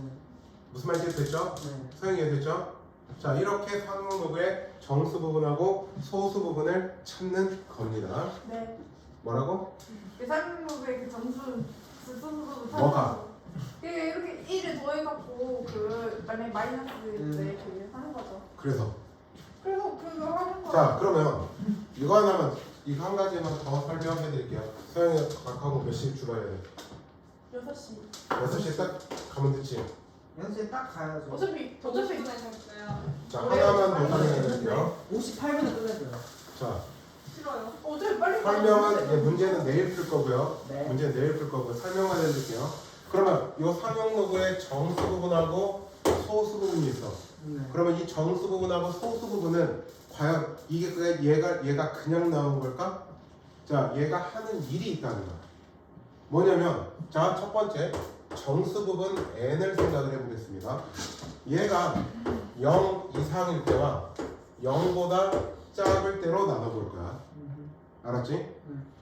무슨 말인지 됐죠?
네.
소영이 이해됐죠? 자, 이렇게 상용 로그의 정수 부분하고 소수 부분을 찾는 겁니다.
네.
뭐라고?
예상로그의 그 점수 수수수수
뭐가?
이렇게 1을 더해갖고 그 만약에 마이너스일 때 그 하는 거죠.
그래서
그래서 그거 하는 거.
자, 그러면 이거 하나만, 이거 한 가지만 더 설명해 드릴게요. 소영이 각하고 몇 시에 출발해야 돼?
6시.
6시에 딱 가면 되지.
연습에 딱 가야죠.
어차피
저 50분에 잤어요.
자, 하나만 더 설명해 드릴게요.
58분에 끝내줘요.
자,
싫어요.
어차피 빨리
설명은 이제 문제는 내일 풀 거고요.
네.
문제는 내일 풀 거고요. 설명만 해드릴게요. 그러면 이 상용 로그의 정수 부분하고 소수 부분이 있어.
네.
그러면 이 정수 부분하고 소수 부분은 과연 이게 얘가 그냥 나온 걸까? 자, 얘가 하는 일이 있다는 거야. 뭐냐면, 자, 첫 번째 정수 부분 n을 생각을 해보겠습니다. 얘가 0 이상일 때와 0보다 작을 때로 나눠볼 거야. 알았지?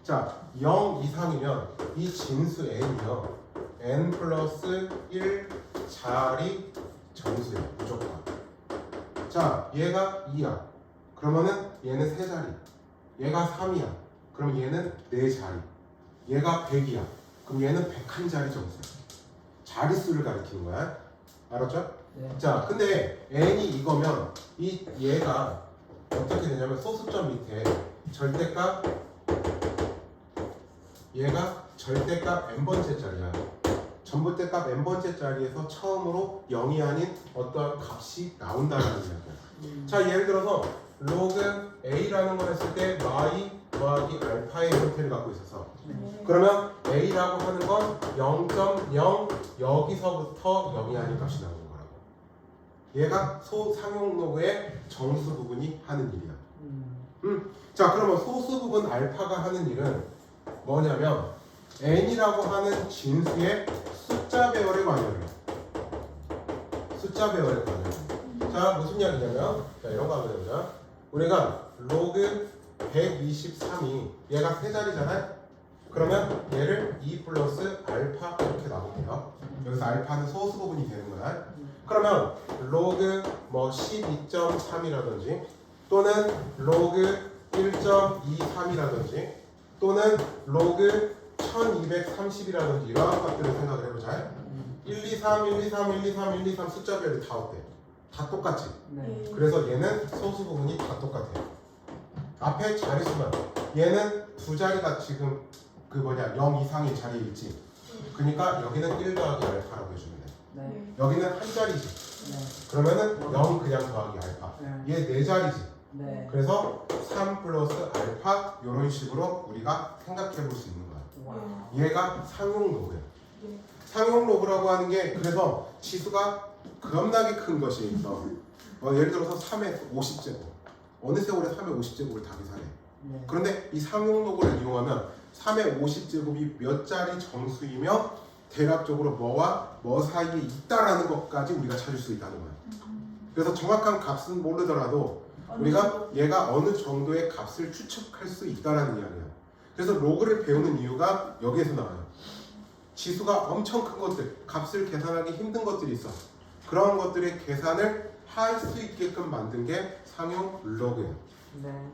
자, 0 이상이면 이 진수 n이요, n 플러스 1 자리 정수야, 무조건. 자, 얘가 2야. 그러면은 얘는 3자리. 얘가 3이야. 그럼 얘는 4자리. 얘가 100이야. 그럼 얘는 101자리 정수야. 자릿수를 가리키는 거야. 알았죠?
네.
자, 근데 n이 이거면 얘가 어떻게 되냐면 소수점 밑에 절대값, 얘가 절대값 n번째짜리야. 전부대값 n번째짜리에서 처음으로 0이 아닌 어떤 값이 나온다는 이야기야. 자, 예를 들어서 로그 a라는 걸 했을 때 y 더하기 알파의 형태를 갖고 있어서, 그러면 a라고 하는 건 0.0 여기서부터 0이 아닌 값이 나오는 거라고. 얘가 상용 로그의 정수 부분이 하는 일이야. 자, 그러면 소수 부분 알파가 하는 일은 뭐냐면 n이라고 하는 진수의 숫자 배열에 관여해. 숫자 배열에 관여해. 자, 무슨 이야기냐면, 자, 이런 거 한번 해보자. 우리가 로그 123이 얘가 3자리잖아요. 그러면 얘를 2 플러스 알파 이렇게 나눠볼게요. 여기서 알파는 소수 부분이 되는 거야. 그러면 로그 뭐 12.3이라든지 또는 로그 1.23이라든지 또는 로그 1230이라든지 이러한 것들을 생각을 해보자. 1, 2, 3, 1, 2, 3, 1, 2, 3, 1, 2, 3 숫자별이 다 어때? 다 똑같지?
네.
그래서 얘는 소수 부분이 다 똑같아요. 앞에 자릿수만, 얘는 두 자리가 지금 0 이상의 자리에 있지. 그러니까 여기는 1 더하기 알파라고 해주면 돼.
네.
여기는 한 자리지.
네.
그러면은 0 그냥 더하기 알파. 얘 네 자리지.
네.
그래서 3 플러스 알파 이런 식으로 우리가 생각해 볼 수 있는 거야.
와.
얘가 상용 로그야.
네.
상용 로그라고 하는 게, 그래서 지수가 겁나게 큰 것이 있어. 예를 들어서 3의 50제곱. 어느 세월에 3의 50제곱을 다 계산해.
네.
그런데 이 상용 로그를 이용하면 3의 50제곱이 몇 자리 정수이며 대략적으로 뭐와 뭐 사이에 있다라는 것까지 우리가 찾을 수 있다는 거야. 그래서 정확한 값은 모르더라도 우리가 얘가 어느 정도의 값을 추측할 수 있다라는 이야기야. 그래서 로그를 배우는 이유가 여기에서 나와요. 지수가 엄청 큰 것들, 값을 계산하기 힘든 것들이 있어. 그런 것들의 계산을 할 수 있게끔 만든 게 상용 로그예요.
네.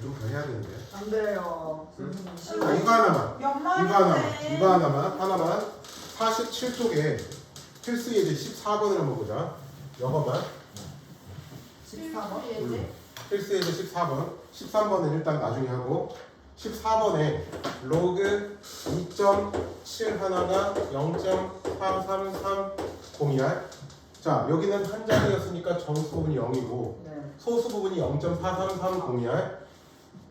좀 더 해야 되는데.
안 돼요.
아, 이거 하나만.
연말인데.
이거 하나만. 47쪽에 필수 예제 14번을 한번 보자. 이거만.
14번?
예제?
필수 예제 14번. 13번은 일단 나중에 하고, 14번에 로그 2.7 하나가 0.4330이야. 자, 여기는 한 자리였으니까 정수 부분이 0이고
네.
소수 부분이 0.4330이야.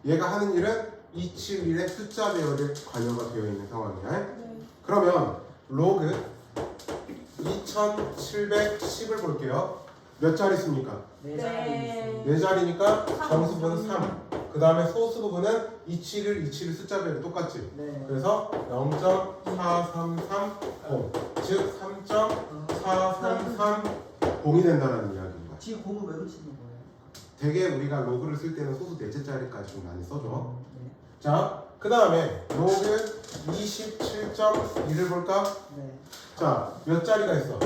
얘가 하는 일은 271의 숫자 배열에 관여가 되어 있는 상황이야.
네.
그러면 로그 2710을 볼게요. 몇 자리수입니까?
네.
네.
4자리니까 정수 부분은 3. 그 다음에 소수 부분은 271 숫자 배열이 똑같지.
네.
그래서 0.4330, 즉 3.4330이 된다는 이야기인 거야.
뒤에 공을 왜 붙이는 거예요?
되게 우리가 로그를 쓸 때는 소수 넷째짜리까지 좀 많이 써줘.
네.
자, 그 다음에 로그 27.1을 볼까?
네.
자, 몇 자리가 있어?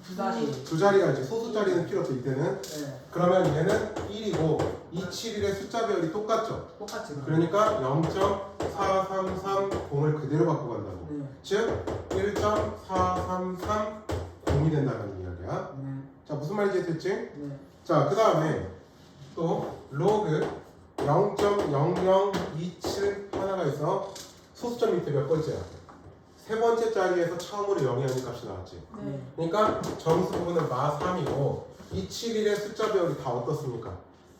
두 자리.
두 자리가 있지. 소수 자리는 필요 없어 이때는.
네.
그러면 얘는 1이고 271의 숫자 배열이 똑같죠.
똑같이.
그러니까 0.4330을 그대로 갖고 간다고.
네.
즉 1.4330이 된다는 이야기야.
네.
자, 무슨 말인지 됐지?
네.
자, 그 다음에 또 로그 0.0027 하나가 있어. 소수점 밑에 몇 번째야? 세 번째 자리에서 처음으로 0이 아닌 값이 나왔지.
네.
그러니까 정수 부분은 마 3이고 271의 숫자 배열이 다 어떻습니까?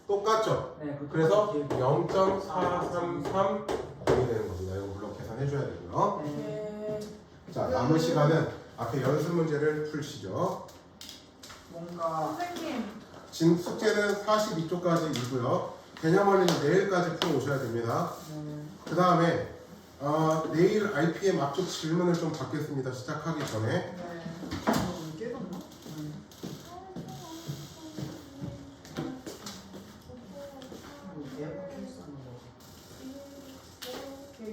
똑같죠?
네.
그래서
뒤에
0.4330이 되는 겁니다. 이거 물론 계산해 줘야 되고요.
네.
네.
자, 남은 시간은 앞에 연습 문제를 풀시죠.
뭔가
선생님
숙제는 42쪽까지이고요. 개념 원리는 내일까지 풀어 오셔야 됩니다. 그 다음에 내일 RPM 앞쪽 질문을 좀 받겠습니다. 시작하기 전에.
네.